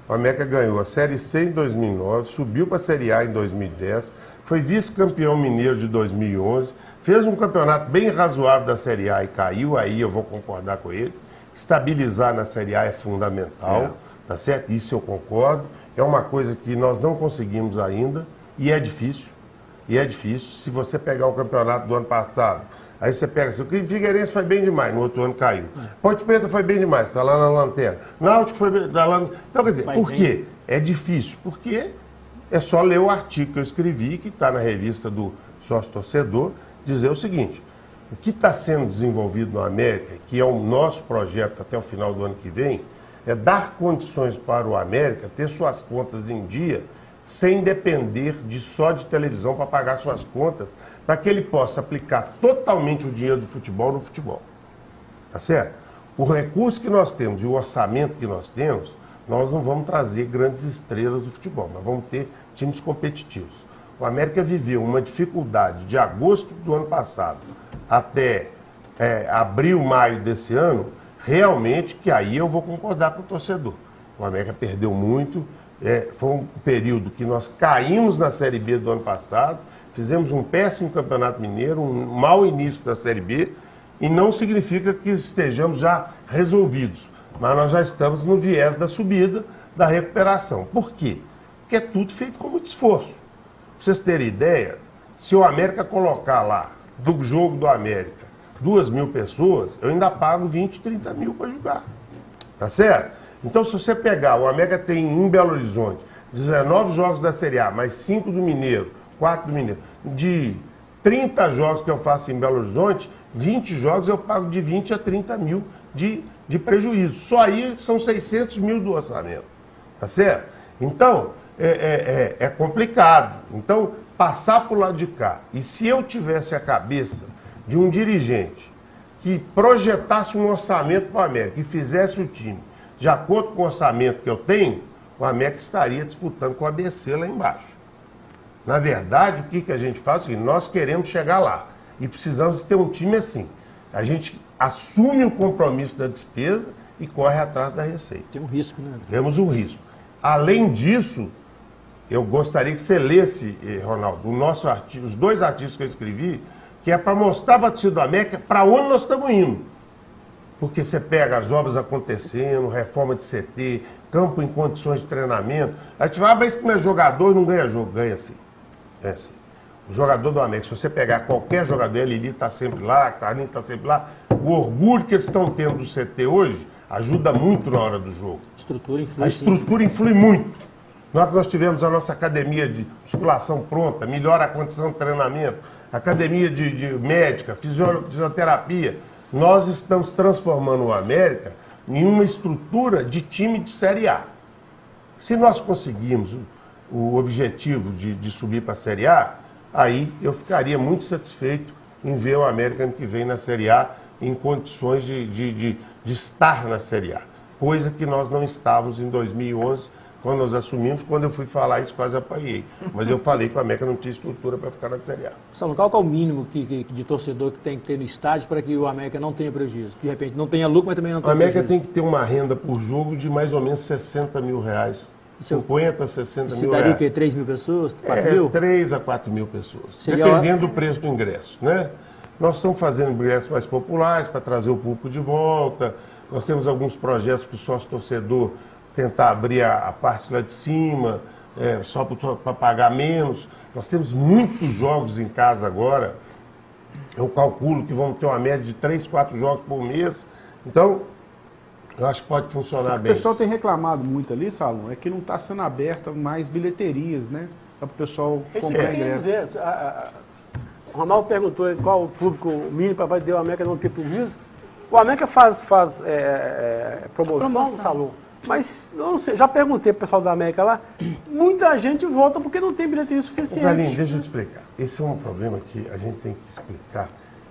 Speaker 4: o América ganhou a Série C em 2009, subiu para a Série A em 2010, foi vice-campeão mineiro de 2011, fez um campeonato bem razoável da Série A e caiu, aí eu vou concordar com ele. Estabilizar na Série A é fundamental, tá certo? Isso eu concordo. É uma coisa que nós não conseguimos ainda e é difícil. E é difícil. Se você pegar o campeonato do ano passado, aí você pega assim, o Figueirense foi bem demais, no outro ano caiu. Ponte Preta foi bem demais, está lá na lanterna. Náutico foi bem, tá lá no... Então, quer dizer, por quê? É difícil. Porque é só ler o artigo que eu escrevi, que está na revista do Sócio Torcedor, dizer o seguinte: o que está sendo desenvolvido no América, que é o nosso projeto até o final do ano que vem, é dar condições para o América ter suas contas em dia, sem depender só de televisão para pagar suas contas, para que ele possa aplicar totalmente o dinheiro do futebol no futebol. Tá certo? O recurso que nós temos e o orçamento que nós temos, nós não vamos trazer grandes estrelas do futebol, nós vamos ter times competitivos. O América viveu uma dificuldade de agosto do ano passado até abril, maio desse ano, realmente que aí eu vou concordar com o torcedor. O América perdeu muito, foi um período que nós caímos na Série B do ano passado, fizemos um péssimo Campeonato Mineiro, um mau início da Série B, e não significa que estejamos já resolvidos, mas nós já estamos no viés da subida, da recuperação. Por quê? Porque é tudo feito com muito esforço. Para vocês terem ideia, se o América colocar lá, do jogo do América, 2.000 pessoas, eu ainda pago 20, 30 mil para jogar. Tá certo? Então, se você pegar, o América tem em Belo Horizonte 19 jogos da Série A, mais 5 do Mineiro, 4 do Mineiro. De 30 jogos que eu faço em Belo Horizonte, 20 jogos eu pago de 20 a 30 mil de prejuízo. Só aí são 600 mil do orçamento. Tá certo? Então, é complicado. Então, passar para o lado de cá, e se eu tivesse a cabeça de um dirigente que projetasse um orçamento para o América e fizesse o time de acordo com o orçamento que eu tenho, o América estaria disputando com o ABC lá embaixo. Na verdade, o que a gente faz é o seguinte: nós queremos chegar lá e precisamos ter um time assim. A gente assume o compromisso da despesa e corre atrás da receita.
Speaker 5: Tem um risco, né?
Speaker 4: Temos um risco. Além disso, eu gostaria que você lesse, Ronaldo, os 2 artigos que eu escrevi, que é para mostrar para a torcida do América para onde nós estamos indo. Porque você pega as obras acontecendo, reforma de CT, campo em condições de treinamento. A gente vai, mas como é jogador, não ganha jogo, ganha sim. É assim. O jogador do América, se você pegar qualquer jogador, a Lili está sempre lá, a Carlinhos está sempre lá, o orgulho que eles estão tendo do CT hoje ajuda muito na hora do jogo. A estrutura influi muito. Nós tivemos a nossa academia de musculação pronta, melhora a condição de treinamento, academia de médica, fisioterapia. Nós estamos transformando o América em uma estrutura de time de Série A. Se nós conseguirmos o objetivo de subir para a Série A, aí eu ficaria muito satisfeito em ver o América ano que vem na Série A em condições de estar na Série A. Coisa que nós não estávamos em 2011, quando nós assumimos. Quando eu fui falar isso, quase apanhei. Mas eu falei que o América não tinha estrutura para ficar na Série A.
Speaker 5: Saulo, qual que é o mínimo de torcedor que tem que ter no estádio para que o América não tenha prejuízo? De repente, não tenha lucro, mas também não tenha prejuízo.
Speaker 4: O América tem que ter uma renda por jogo de mais ou menos 60 mil reais. 50, 60 mil reais.
Speaker 5: Daria o quê? 3 mil pessoas? 4 mil?
Speaker 4: 3 a 4 mil pessoas.
Speaker 5: Seria
Speaker 4: dependendo do preço do ingresso, né? Nós estamos fazendo ingressos mais populares para trazer o público de volta. Nós temos alguns projetos para o sócio-torcedor tentar abrir a parte lá de cima, só para pagar menos. Nós temos muitos jogos em casa agora. Eu calculo que vamos ter uma média de 3, 4 jogos por mês. Então, eu acho que pode funcionar bem.
Speaker 3: O pessoal tem reclamado muito ali, Salom, é que não está sendo aberta mais bilheterias, né? Para o pessoal comprar ingresso.
Speaker 7: O Ronaldo perguntou qual o público mínimo para fazer o América não ter prejuízo. O América faz promoção, Salom, Mas, eu não sei, já perguntei pro pessoal da América lá, muita gente volta porque não tem bilheteria suficiente.
Speaker 4: Galinho, deixa eu te explicar. Esse é um problema que a gente tem que explicar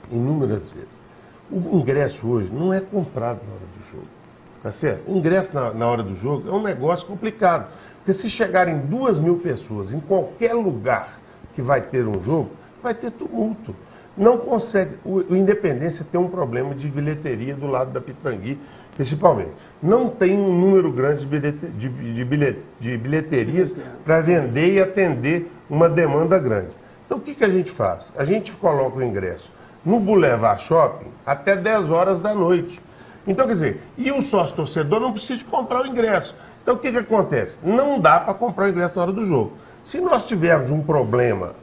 Speaker 4: inúmeras vezes. O ingresso hoje não é comprado na hora do jogo, tá certo? O ingresso na hora do jogo é um negócio complicado, porque se chegarem 2.000 pessoas em qualquer lugar que vai ter um jogo, vai ter tumulto. Não consegue. O Independência tem um problema de bilheteria do lado da Pitangui, principalmente. Não tem um número grande de bilheterias para vender e atender uma demanda grande. Então, o que a gente faz? A gente coloca o ingresso no Boulevard Shopping até 10 horas da noite. Então, quer dizer, e o sócio-torcedor não precisa de comprar o ingresso. Então, o que acontece? Não dá para comprar o ingresso na hora do jogo. Se nós tivermos um problema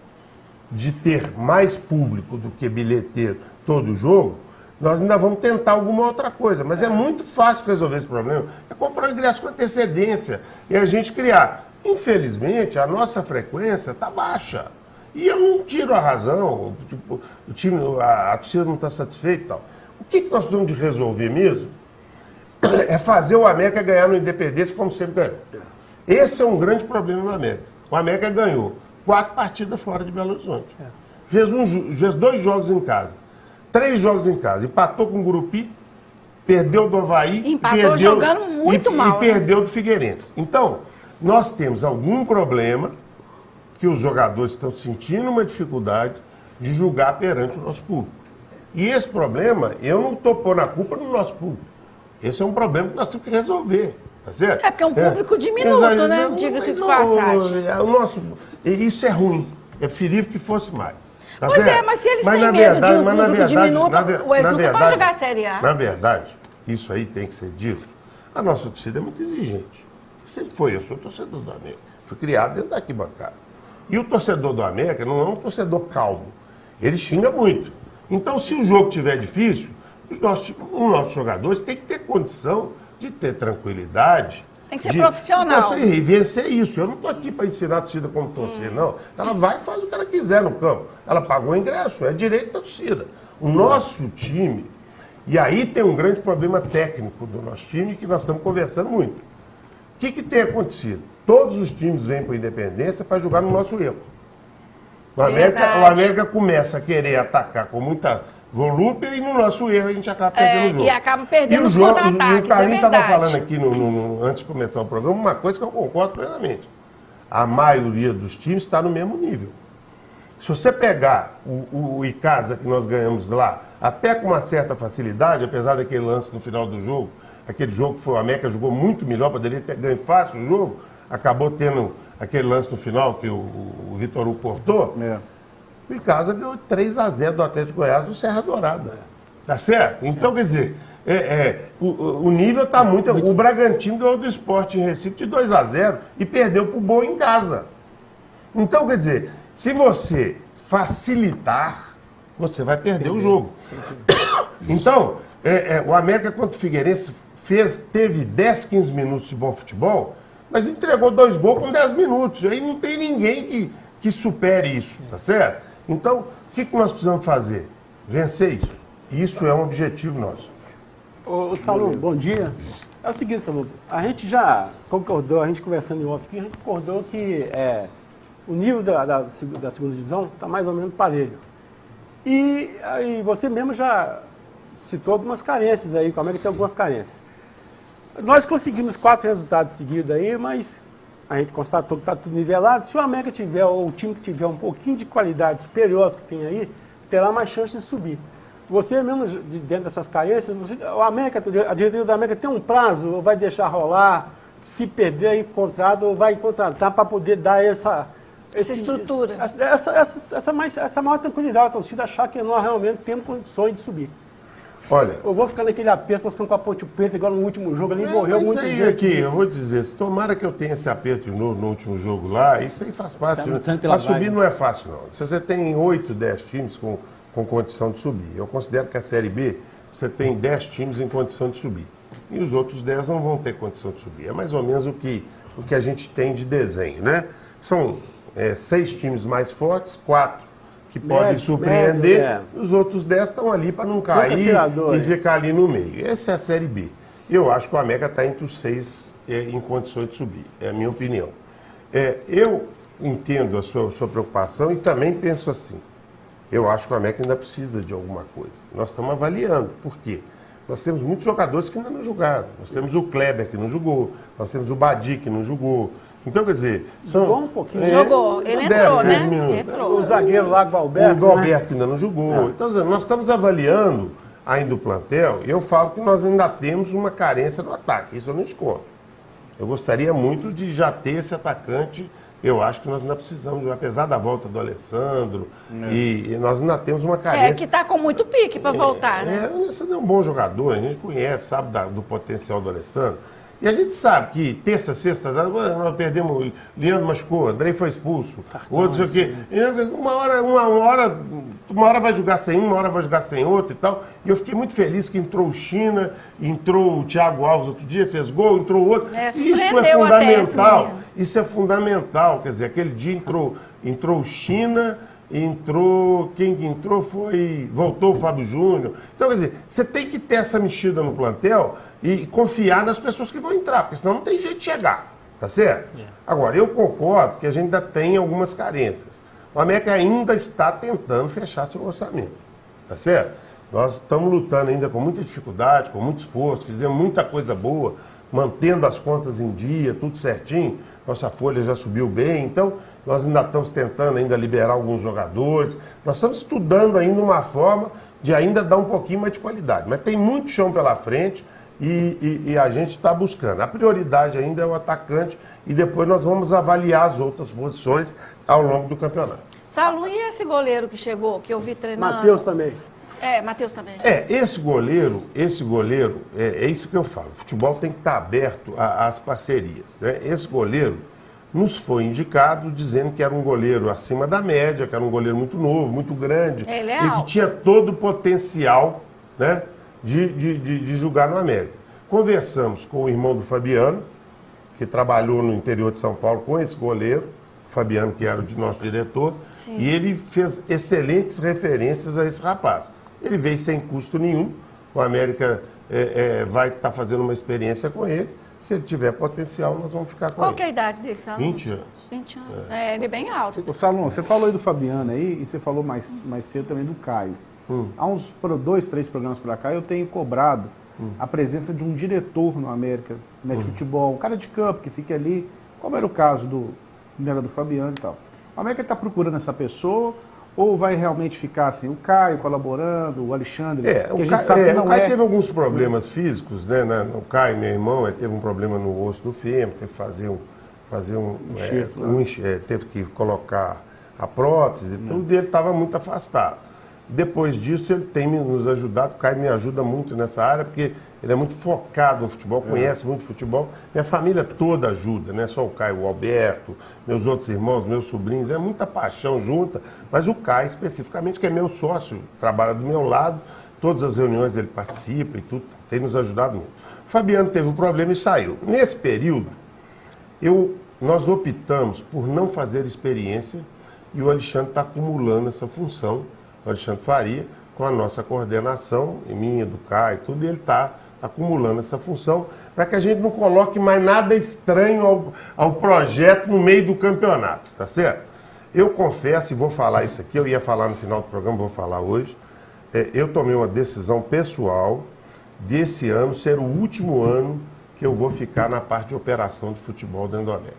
Speaker 4: de ter mais público do que bilheteiro todo jogo, nós ainda vamos tentar alguma outra coisa. Mas é muito fácil resolver esse problema. É comprar o ingresso com antecedência e a gente criar. Infelizmente, a nossa frequência está baixa. E eu não tiro a razão, tipo, a torcida não está satisfeita e tal. O que nós precisamos de resolver mesmo é fazer o América ganhar no Independência como sempre ganhou. Esse é um grande problema no América. O América ganhou 4 partidas fora de Belo Horizonte. Fez 2 jogos em casa, 3 jogos em casa. Empatou com o Gurupi, perdeu do Avaí.
Speaker 6: Empatou jogando muito mal.
Speaker 4: E perdeu do Figueirense. Então, nós temos algum problema que os jogadores estão sentindo uma dificuldade de julgar perante o nosso público. E esse problema, eu não estou pondo a culpa no nosso público. Esse é um problema que nós temos que resolver. Tá certo?
Speaker 6: É porque é um público diminuto, né? Diga-se de passagem.
Speaker 4: Isso é ruim. É preferível que fosse mais. Tá
Speaker 6: Pois
Speaker 4: certo?
Speaker 6: é, mas se eles têm medo de um público diminuto, eles nunca vão jogar a Série A.
Speaker 4: Na verdade, isso aí tem que ser dito. A nossa torcida é muito exigente. Sempre foi. Eu sou torcedor do América. Fui criado dentro da arquibancada. E o torcedor do América não é um torcedor calmo. Ele xinga muito. Então, se o jogo estiver difícil, os nossos jogadores têm que ter condição de ter tranquilidade.
Speaker 6: Tem que ser profissional.
Speaker 4: E vencer isso. Eu não estou aqui para ensinar a torcida como torcer, não. Ela vai e faz o que ela quiser no campo. Ela pagou o ingresso, é direito da torcida. O nosso time, e aí tem um grande problema técnico do nosso time que nós estamos conversando muito. O que tem acontecido? Todos os times vêm para a Independência para jogar no nosso erro. O América começa a querer atacar com muita volúpia e no nosso erro a gente acaba perdendo o jogo.
Speaker 6: E acaba perdendo os contra-ataques,
Speaker 4: o Carlinhos estava falando aqui, antes de começar o programa, uma coisa que eu concordo plenamente. A maioria dos times está no mesmo nível. Se você pegar o Icasa que nós ganhamos lá, até com uma certa facilidade, apesar daquele lance no final do jogo, aquele jogo que foi o América jogou muito melhor, poderia ter ganho fácil o jogo, acabou tendo aquele lance no final que o Vitor Hugo cortou. O Icasa ganhou 3-0 do Atlético Goiás do Serra Dourada. Tá certo? Então, quer dizer, o nível está muito... O Bragantino ganhou do Sport em Recife de 2-0 e perdeu pro Boa em casa. Então, quer dizer, se você facilitar, você vai perder o jogo. Então, o América contra o Figueirense teve 10, 15 minutos de bom futebol, mas entregou 2 gols com 10 minutos. Aí não tem ninguém que supere isso, tá certo? Então, o que nós precisamos fazer? Vencer isso. Isso é um objetivo nosso.
Speaker 7: Ô Salom, bom dia. É o seguinte, Salom, a gente já concordou, a gente conversando em off aqui, a gente concordou que o nível da segunda divisão está mais ou menos parelho. E aí você mesmo já citou algumas carências aí, como é que tem algumas carências. Nós conseguimos 4 resultados seguidos aí, mas a gente constatou que está tudo nivelado. Se o América tiver, ou o time que tiver um pouquinho de qualidade superior aos que tem aí, terá mais chance de subir. Você mesmo, dentro dessas carências, a diretoria da América tem um prazo, ou vai deixar rolar, se perder aí contrato, ou vai contratar para poder dar essa
Speaker 6: estrutura.
Speaker 7: Essa maior tranquilidade, a torcida achar que nós realmente temos condições de subir.
Speaker 4: Olha,
Speaker 7: eu vou ficar naquele aperto, nós ficamos com a Ponte Preta, igual no último jogo, ali morreu muito gente.
Speaker 4: Aqui, eu vou dizer, tomara que eu tenha esse aperto de novo no último jogo lá, isso aí faz parte. Para subir não é fácil, não. Se você tem 8, 10 times com condição de subir, eu considero que a Série B, você tem 10 times em condição de subir. E os outros 10 não vão ter condição de subir. É mais ou menos o que a gente tem de desenho, né? São 6 times mais fortes, 4 que podem surpreender, os outros 10 estão ali para não cair e ficar ali no meio. Essa é a Série B. Eu acho que o América está entre os 6 em condições de subir, é a minha opinião. Eu entendo a sua preocupação e também penso assim, eu acho que o América ainda precisa de alguma coisa. Nós estamos avaliando, por quê? Nós temos muitos jogadores que ainda não jogaram. Nós temos o Kleber que não jogou, nós temos o Badi que não jogou. Então, quer dizer...
Speaker 7: Jogou um pouquinho.
Speaker 6: Jogou, ele
Speaker 4: 10,
Speaker 6: entrou,
Speaker 4: 15
Speaker 6: né?
Speaker 4: minutos.
Speaker 6: Entrou.
Speaker 7: O zagueiro lá, o Alberto,
Speaker 4: O Galberto que ainda não jogou.
Speaker 7: É.
Speaker 4: Então, nós estamos avaliando ainda o plantel e eu falo que nós ainda temos uma carência no ataque. Isso eu não escondo. Eu gostaria muito de já ter esse atacante. Eu acho que nós ainda precisamos, apesar da volta do Alessandro, e nós ainda temos uma carência.
Speaker 6: Que está com muito pique para voltar, né?
Speaker 4: O Alessandro é um bom jogador, a gente conhece, sabe do potencial do Alessandro. E a gente sabe que terça, sexta, nós perdemos, Leandro machucou, Andrei foi expulso, outro não sei o quê. Uma hora vai jogar sem um, uma hora vai jogar sem outro e tal. E eu fiquei muito feliz que entrou o China, entrou o Thiago Alves outro dia, fez gol, entrou outro. Isso é fundamental. Isso é fundamental. Quer dizer, aquele dia entrou o China, quem entrou voltou o Fábio Júnior. Então, quer dizer, você tem que ter essa mexida no plantel e confiar nas pessoas que vão entrar, porque senão não tem jeito de chegar, tá certo? Agora, eu concordo que a gente ainda tem algumas carências. O América ainda está tentando fechar seu orçamento, tá certo? Nós estamos lutando ainda com muita dificuldade, com muito esforço, fizemos muita coisa boa, mantendo as contas em dia, tudo certinho. Nossa folha já subiu bem, então nós ainda estamos tentando ainda liberar alguns jogadores. Nós estamos estudando ainda uma forma de ainda dar um pouquinho mais de qualidade. Mas tem muito chão pela frente e a gente está buscando. A prioridade ainda é o atacante e depois nós vamos avaliar as outras posições ao longo do campeonato.
Speaker 6: Salu, e esse goleiro que chegou, que eu vi treinando?
Speaker 7: Matheus também.
Speaker 6: Matheus também.
Speaker 4: Esse goleiro, é isso que eu falo. O futebol tem que estar aberto às parcerias, né? Esse goleiro nos foi indicado dizendo que era um goleiro acima da média, que era um goleiro muito novo, muito grande.
Speaker 6: Ele é
Speaker 4: e
Speaker 6: alto.
Speaker 4: que tinha todo o potencial, né, de jogar no América. Conversamos com o irmão do Fabiano, que trabalhou no interior de São Paulo com esse goleiro, o Fabiano, que era o nosso diretor,
Speaker 6: Sim.
Speaker 4: E ele fez excelentes referências a esse rapaz. Ele veio sem custo nenhum, o América vai estar fazendo uma experiência com ele. Se ele tiver potencial, nós vamos ficar com
Speaker 6: Qual
Speaker 4: ele.
Speaker 6: que é a idade dele, Salu?
Speaker 4: 20 anos.
Speaker 6: 20 anos. Ele é bem alto.
Speaker 3: Ô, Salom, você falou aí do Fabiano aí e você falou mais cedo também do Caio. Há uns 2, 3 programas para cá eu tenho cobrado a presença de um diretor no América, né, de futebol, um cara de campo que fique ali, como era o caso do Fabiano e tal. O América está procurando essa pessoa ou vai realmente ficar assim, o Caio colaborando, o Alexandre, que a gente sabe que não
Speaker 4: o Caio teve alguns problemas físicos, né? O Caio, meu irmão, ele teve um problema no osso do fêmur, teve que teve que colocar a prótese, tudo, e ele estava muito afastado. Depois disso, ele tem nos ajudado, o Caio me ajuda muito nessa área, porque ele é muito focado no futebol, conhece muito futebol. Minha família toda ajuda, não é só o Caio, o Alberto, meus outros irmãos, meus sobrinhos, é muita paixão junta, mas o Caio especificamente, que é meu sócio, trabalha do meu lado, todas as reuniões ele participa e tudo, tem nos ajudado muito. O Fabiano teve um problema e saiu. Nesse período, nós optamos por não fazer experiência e o Alexandre está acumulando essa função, o Alexandre Faria, com a nossa coordenação, minha, do Caio, tudo, e ele está acumulando essa função para que a gente não coloque mais nada estranho ao projeto no meio do campeonato, tá certo? Eu confesso, e vou falar isso aqui, eu ia falar no final do programa, vou falar hoje, eu tomei uma decisão pessoal desse ano ser o último ano que eu vou ficar na parte de operação de futebol dentro do América,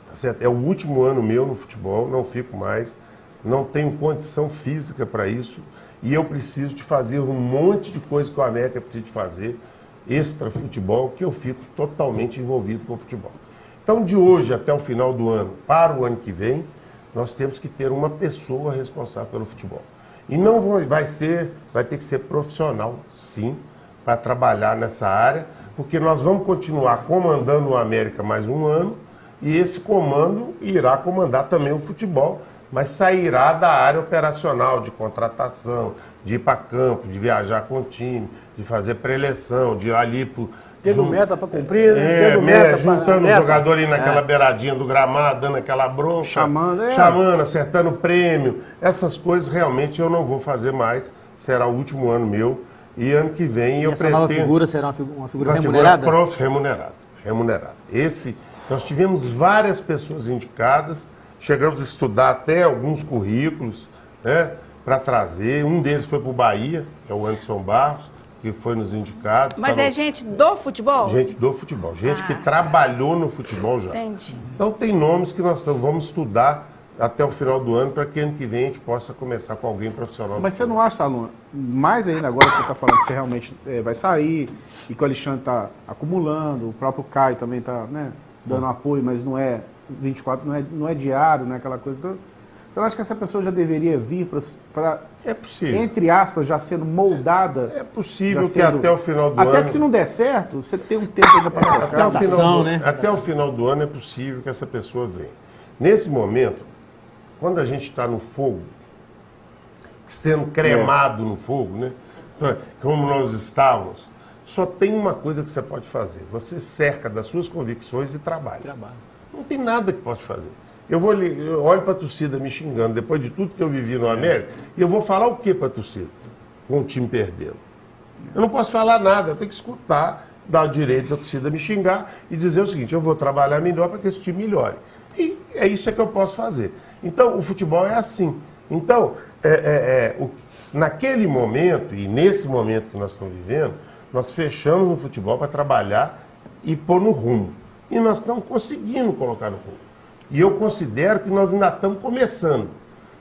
Speaker 4: tá certo? É o último ano meu no futebol, não fico mais, não tenho condição física para isso e eu preciso de fazer um monte de coisa que o América precisa de fazer, extra futebol, que eu fico totalmente envolvido com o futebol. Então, de hoje até o final do ano, para o ano que vem, nós temos que ter uma pessoa responsável pelo futebol. E não vai ter que ser profissional, sim, para trabalhar nessa área, porque nós vamos continuar comandando o América mais um ano e esse comando irá comandar também o futebol, mas sairá da área operacional, de contratação, de ir para campo, de viajar com o time, de fazer pré-eleção, de ir ali para...
Speaker 7: Tendo meta para cumprir, né?
Speaker 4: Juntando o jogador ali naquela beiradinha do gramado, dando aquela bronca, chamando, acertando prêmio. Essas coisas realmente eu não vou fazer mais, será o último ano meu. E ano que vem eu pretendo...
Speaker 5: Essa nova figura será uma figura remunerada?
Speaker 4: Remunerada. remunerada. Nós tivemos várias pessoas indicadas, chegamos a estudar até alguns currículos, né, para trazer. Um deles foi para o Bahia, que é o Anderson Barros, que foi nos indicado.
Speaker 6: Mas é gente do futebol?
Speaker 4: Gente do futebol, gente que trabalhou no futebol já.
Speaker 6: Entendi.
Speaker 4: Então tem nomes que nós vamos estudar até o final do ano, para que ano que vem a gente possa começar com alguém profissional.
Speaker 3: Mas você não acha, Salum, mais ainda agora que você está falando que você realmente vai sair, e que o Alexandre está acumulando, o próprio Caio também está, né, dando apoio, mas não é 24, não é diário, não é aquela coisa toda. Você não acha que essa pessoa já deveria vir para,
Speaker 4: é possível,
Speaker 3: entre aspas, já sendo moldada?
Speaker 4: É possível que até o final do ano...
Speaker 3: Até que se não der certo, você tem um tempo ainda para colocar.
Speaker 4: Até o final do ano é possível que essa pessoa venha. Nesse momento, quando a gente está no fogo, sendo cremado no fogo, né? Como nós estávamos, só tem uma coisa que você pode fazer. Você cerca das suas convicções e trabalha. Não tem nada que pode fazer. Eu olho para a torcida me xingando, depois de tudo que eu vivi no América, e eu vou falar o que para a torcida? Com o time perdendo. Eu não posso falar nada, eu tenho que escutar, dar o direito da torcida me xingar e dizer o seguinte: eu vou trabalhar melhor para que esse time melhore. E é isso que eu posso fazer. Então, o futebol é assim. Então, naquele momento, e nesse momento que nós estamos vivendo, nós fechamos no futebol para trabalhar e pôr no rumo. E nós estamos conseguindo colocar no rumo. E eu considero que nós ainda estamos começando.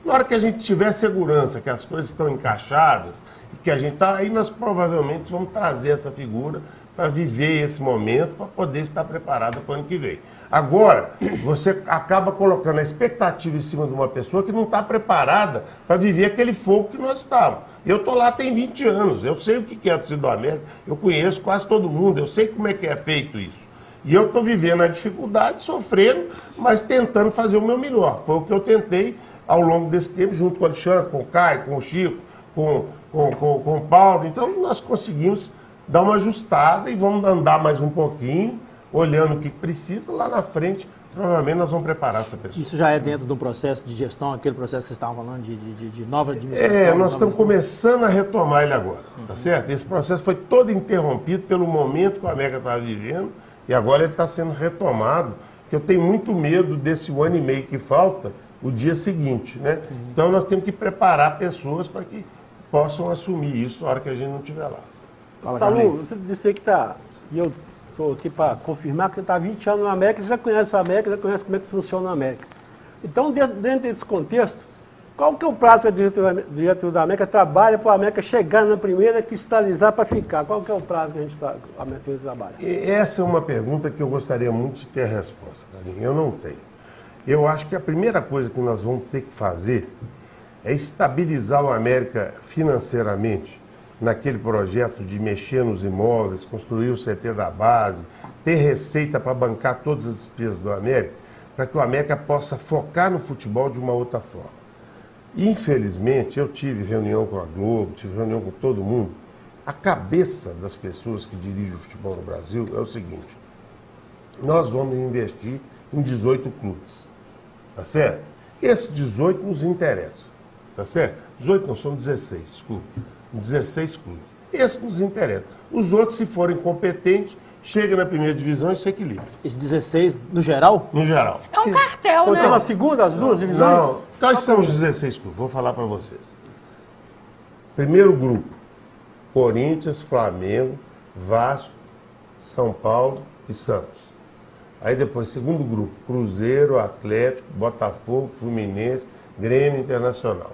Speaker 4: Na hora que a gente tiver segurança, que as coisas estão encaixadas, que a gente está, aí nós provavelmente vamos trazer essa figura para viver esse momento, para poder estar preparada para o ano que vem. Agora, você acaba colocando a expectativa em cima de uma pessoa que não está preparada para viver aquele fogo que nós estávamos. Eu estou lá tem 20 anos, eu sei o que é a torcida do América, eu conheço quase todo mundo, eu sei como é que é feito isso. E eu estou vivendo a dificuldade, sofrendo, mas tentando fazer o meu melhor. Foi o que eu tentei ao longo desse tempo, junto com o Alexandre, com o Caio, com o Chico, com o Paulo. Então, nós conseguimos dar uma ajustada e vamos andar mais um pouquinho, olhando o que precisa. Lá na frente, provavelmente nós vamos preparar essa pessoa.
Speaker 5: Isso já é dentro do processo de gestão, aquele processo que vocês estavam falando de nova administração?
Speaker 4: Nós estamos começando a retomar ele agora, tá certo? Esse processo foi todo interrompido pelo momento que o América estava vivendo, e agora ele está sendo retomado, que eu tenho muito medo desse 1 ano e meio que falta, o dia seguinte, né? Então nós temos que preparar pessoas para que possam assumir isso na hora que a gente não estiver lá.
Speaker 7: Salum, você disse que está, e eu estou aqui para confirmar que você está há 20 anos no América, você já conhece o América, já conhece como é que funciona o América. Então, dentro desse contexto, qual que é o prazo que a diretoria da América trabalha para o América chegar na primeira e cristalizar para ficar? Qual que é o prazo que a América trabalha?
Speaker 4: Essa é uma pergunta que eu gostaria muito de ter a resposta, Carlinhos. Eu não tenho. Eu acho que a primeira coisa que nós vamos ter que fazer é estabilizar o América financeiramente naquele projeto de mexer nos imóveis, construir o CT da base, ter receita para bancar todas as despesas do América, para que o América possa focar no futebol de uma outra forma. Infelizmente, eu tive reunião com a Globo, tive reunião com todo mundo. A cabeça das pessoas que dirigem o futebol no Brasil é o seguinte: nós vamos investir em 18 clubes, tá certo? Esses 18 nos interessam, tá certo? 18 não, são 16, desculpa. 16 clubes. Esses nos interessam. Os outros, se forem competentes, chegam na primeira divisão e se equilibram.
Speaker 5: Esses 16 no geral?
Speaker 4: No geral.
Speaker 6: É um cartel, né?
Speaker 7: Então, a segunda, as duas divisões?
Speaker 4: Não. Quais são os 16 clubes? Vou falar para vocês. Primeiro grupo: Corinthians, Flamengo, Vasco, São Paulo e Santos. Aí depois, segundo grupo: Cruzeiro, Atlético, Botafogo, Fluminense, Grêmio, Internacional.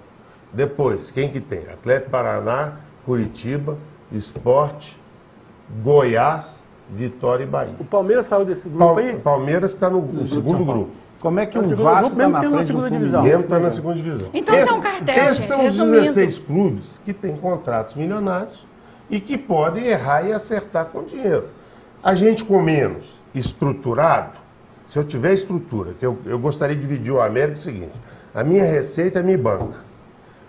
Speaker 4: Depois, quem que tem? Atlético Paraná, Curitiba, Sport, Goiás, Vitória e Bahia.
Speaker 7: O Palmeiras saiu desse grupo aí?
Speaker 4: O Palmeiras está no segundo grupo.
Speaker 3: Como é que
Speaker 7: É o
Speaker 3: um
Speaker 7: segundo
Speaker 3: Vasco
Speaker 7: grupo,
Speaker 3: está
Speaker 7: mesmo
Speaker 3: na
Speaker 7: tendo uma
Speaker 3: frente do
Speaker 7: segunda
Speaker 3: Fluminense?
Speaker 7: divisão.
Speaker 4: Mesmo está na segunda divisão.
Speaker 6: Então isso é um cartel,
Speaker 4: esses
Speaker 6: gente,
Speaker 4: são os
Speaker 6: resumindo.
Speaker 4: 16 clubes que têm contratos milionários e que podem errar e acertar com dinheiro. A gente com menos estruturado, se eu tiver estrutura, que eu gostaria de dividir o América o seguinte: a minha receita me banca.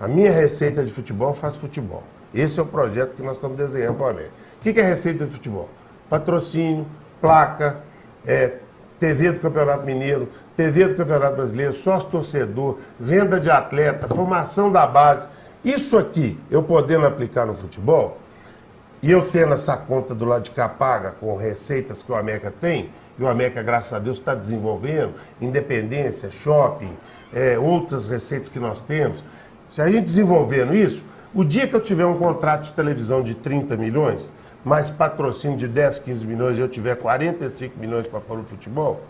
Speaker 4: A minha receita de futebol faz futebol. Esse é o projeto que nós estamos desenhando para o América. O que é receita de futebol? Patrocínio, placa, TV do Campeonato Mineiro, TV do Campeonato Brasileiro, sócio-torcedor, venda de atleta, formação da base. Isso aqui, eu podendo aplicar no futebol, e eu tendo essa conta do lado de cá paga com receitas que o América tem, e o América, graças a Deus, está desenvolvendo, independência, shopping, outras receitas que nós temos. Se a gente desenvolvendo isso, o dia que eu tiver um contrato de televisão de 30 milhões, mais patrocínio de 10, 15 milhões, e eu tiver 45 milhões para pôr no futebol,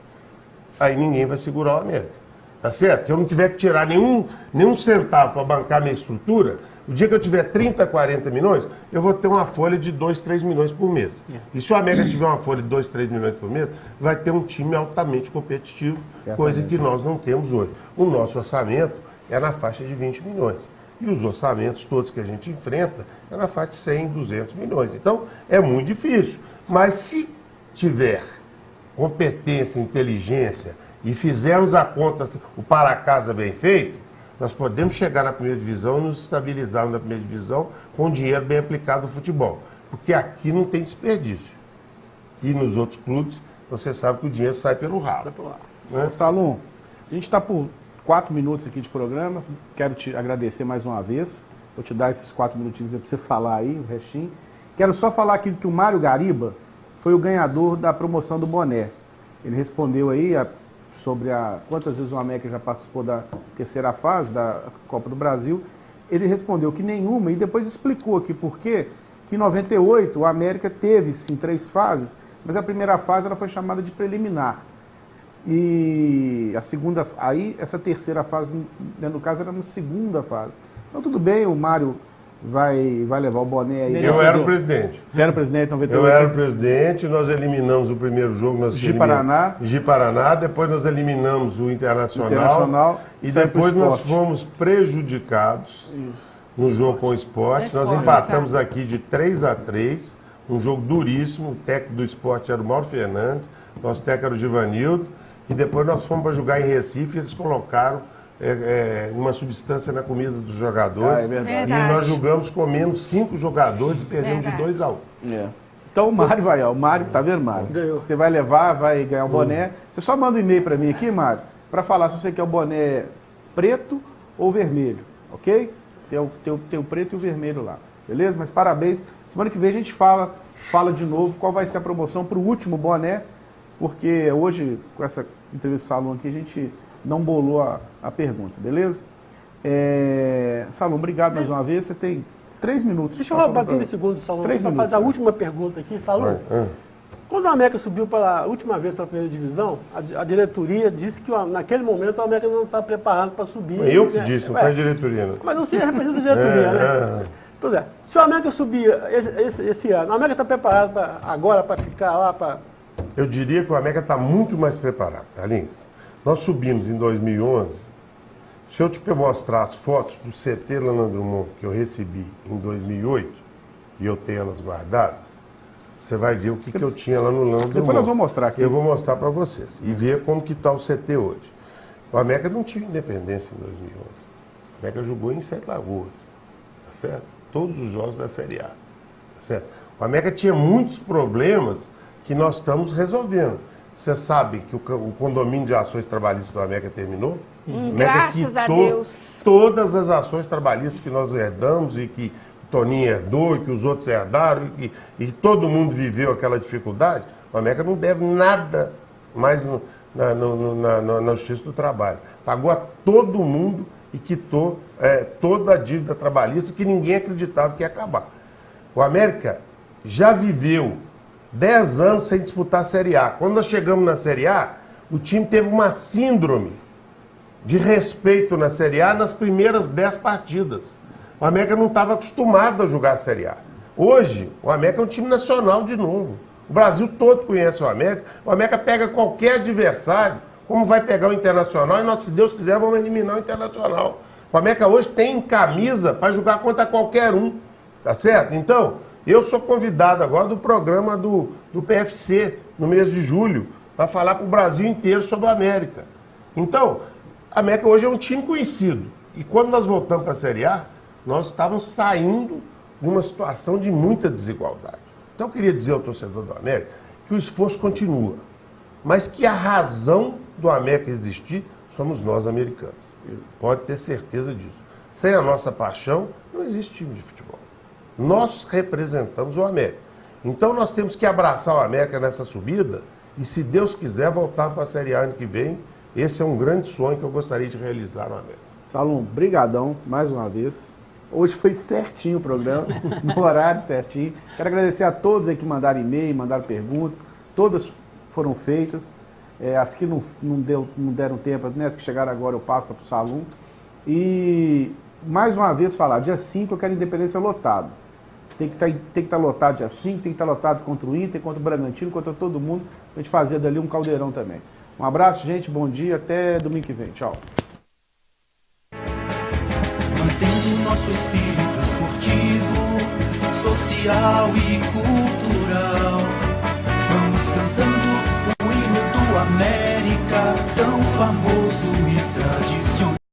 Speaker 4: aí ninguém vai segurar o América. Tá certo? Se eu não tiver que tirar nenhum centavo para bancar minha estrutura, o dia que eu tiver 30, 40 milhões, eu vou ter uma folha de 2, 3 milhões por mês. E se o América tiver uma folha de 2, 3 milhões por mês, vai ter um time altamente competitivo, coisa que nós não temos hoje. O nosso orçamento é na faixa de 20 milhões. E os orçamentos todos que a gente enfrenta é na faixa de 100, 200 milhões. Então, é muito difícil. Mas se tiver competência, inteligência e fizermos a conta, o para casa bem feito, nós podemos chegar na primeira divisão e nos estabilizarmos na primeira divisão com dinheiro bem aplicado no futebol. Porque aqui não tem desperdício. E nos outros clubes, você sabe que o dinheiro sai pelo ralo.
Speaker 3: Né? Salum, a gente está por 4 minutos aqui de programa. Quero te agradecer mais uma vez. Vou te dar esses 4 minutinhos para você falar aí, o restinho. Quero só falar aqui que o Mário Gariba foi o ganhador da promoção do boné. Ele respondeu aí sobre quantas vezes o América já participou da terceira fase da Copa do Brasil. Ele respondeu que nenhuma e depois explicou aqui por quê. Que em 98 o América teve sim 3 fases, mas a primeira fase ela foi chamada de preliminar. E a segunda, aí essa terceira fase, no caso, era na segunda fase. Então tudo bem, o Mário vai levar o boné aí.
Speaker 4: Eu era o presidente.
Speaker 3: Você era o presidente, 98?
Speaker 4: Eu era o presidente, nós eliminamos o primeiro jogo. Ji-Paraná, depois nós eliminamos o Internacional e depois nós fomos prejudicados no jogo com o Sport. Nós empatamos aqui de 3-3, um jogo duríssimo. O técnico do Sport era o Mauro Fernandes, nosso técnico era o Givanildo, e depois nós fomos para jogar em Recife e eles colocaram uma substância na comida dos jogadores.
Speaker 3: É verdade.
Speaker 4: E nós jogamos comendo 5 jogadores e perdemos de 2-1.
Speaker 3: Então o Mário vai, ó. O Mário, tá vendo, Mário? Você vai levar, vai ganhar o boné. Você só manda um e-mail para mim aqui, Mário, para falar se você quer o boné preto ou vermelho, ok? Tem o preto e o vermelho lá, beleza? Mas parabéns. Semana que vem a gente fala de novo qual vai ser a promoção para o último boné, porque hoje, com essa entrevista do Salum aqui, a gente não bolou a pergunta, beleza? Salum, obrigado mais uma vez. Você tem 3 minutos.
Speaker 7: Deixa eu roubar 30 segundos, Salum, para fazer a última pergunta aqui. Salum, quando o América subiu pela última vez para a primeira divisão, a diretoria disse que naquele momento o América não está preparado para subir.
Speaker 4: Eu que disse, não foi a diretoria. Não.
Speaker 7: Mas você representa a diretoria, né? Pois é. Se o América subir esse ano, o América está preparado agora para ficar lá?
Speaker 4: Eu diria que o América está muito mais preparado, Carlinhos. Nós subimos em 2011. Se eu te mostrar as fotos do CT Leandro Drummond que eu recebi em 2008, e eu tenho elas guardadas, você vai ver o que eu tinha lá no Leandro Drummond.
Speaker 3: Depois nós vamos mostrar aqui.
Speaker 4: Eu vou mostrar para vocês e ver como que está o CT hoje. O América não tinha independência em 2011. O América jogou em Sete Lagoas, tá certo? Todos os jogos da Série A, tá certo? O América tinha muitos problemas que nós estamos resolvendo. Você sabe que o condomínio de ações trabalhistas do América terminou?
Speaker 6: Graças a Deus.
Speaker 4: Todas as ações trabalhistas que nós herdamos e que o Toninho herdou e que os outros herdaram e todo mundo viveu aquela dificuldade, o América não deve nada mais na Justiça do Trabalho. Pagou a todo mundo e quitou toda a dívida trabalhista que ninguém acreditava que ia acabar. O América já viveu 10 anos sem disputar a Série A. Quando nós chegamos na Série A, o time teve uma síndrome de respeito na Série A nas primeiras 10 partidas. O América não estava acostumado a jogar a Série A. Hoje, o América é um time nacional de novo. O Brasil todo conhece o América. O América pega qualquer adversário, como vai pegar o Internacional, e nós, se Deus quiser, vamos eliminar o Internacional. O América hoje tem camisa para jogar contra qualquer um, tá certo? Então, eu sou convidado agora do programa do PFC, no mês de julho, para falar para o Brasil inteiro sobre a América. Então, a América hoje é um time conhecido. E quando nós voltamos para a Série A, nós estávamos saindo de uma situação de muita desigualdade. Então, eu queria dizer ao torcedor do América que o esforço continua, mas que a razão do América existir somos nós, americanos. Pode ter certeza disso. Sem a nossa paixão, não existe time de futebol. nós representamos o América. Então nós temos que abraçar o América nessa subida e, se Deus quiser, voltar para a Série A ano que vem. Esse é um grande sonho que eu gostaria de realizar no América.
Speaker 3: Salum, brigadão mais uma vez. Hoje foi certinho o programa, no horário certinho. Quero agradecer a todos aí que mandaram e-mail, mandaram perguntas. Todas foram feitas. As que não deram tempo, né, as que chegaram agora eu passo para o Salum. E mais uma vez falar, dia 5 eu quero Independência lotado. Tem que estar lotado dia 5, tem que estar lotado contra o Inter, contra o Bragantino, contra todo mundo, para a gente fazer dali um caldeirão também. Um abraço, gente, bom dia, até domingo que vem. Tchau.
Speaker 1: Mantendo nosso espírito esportivo, social e cultural.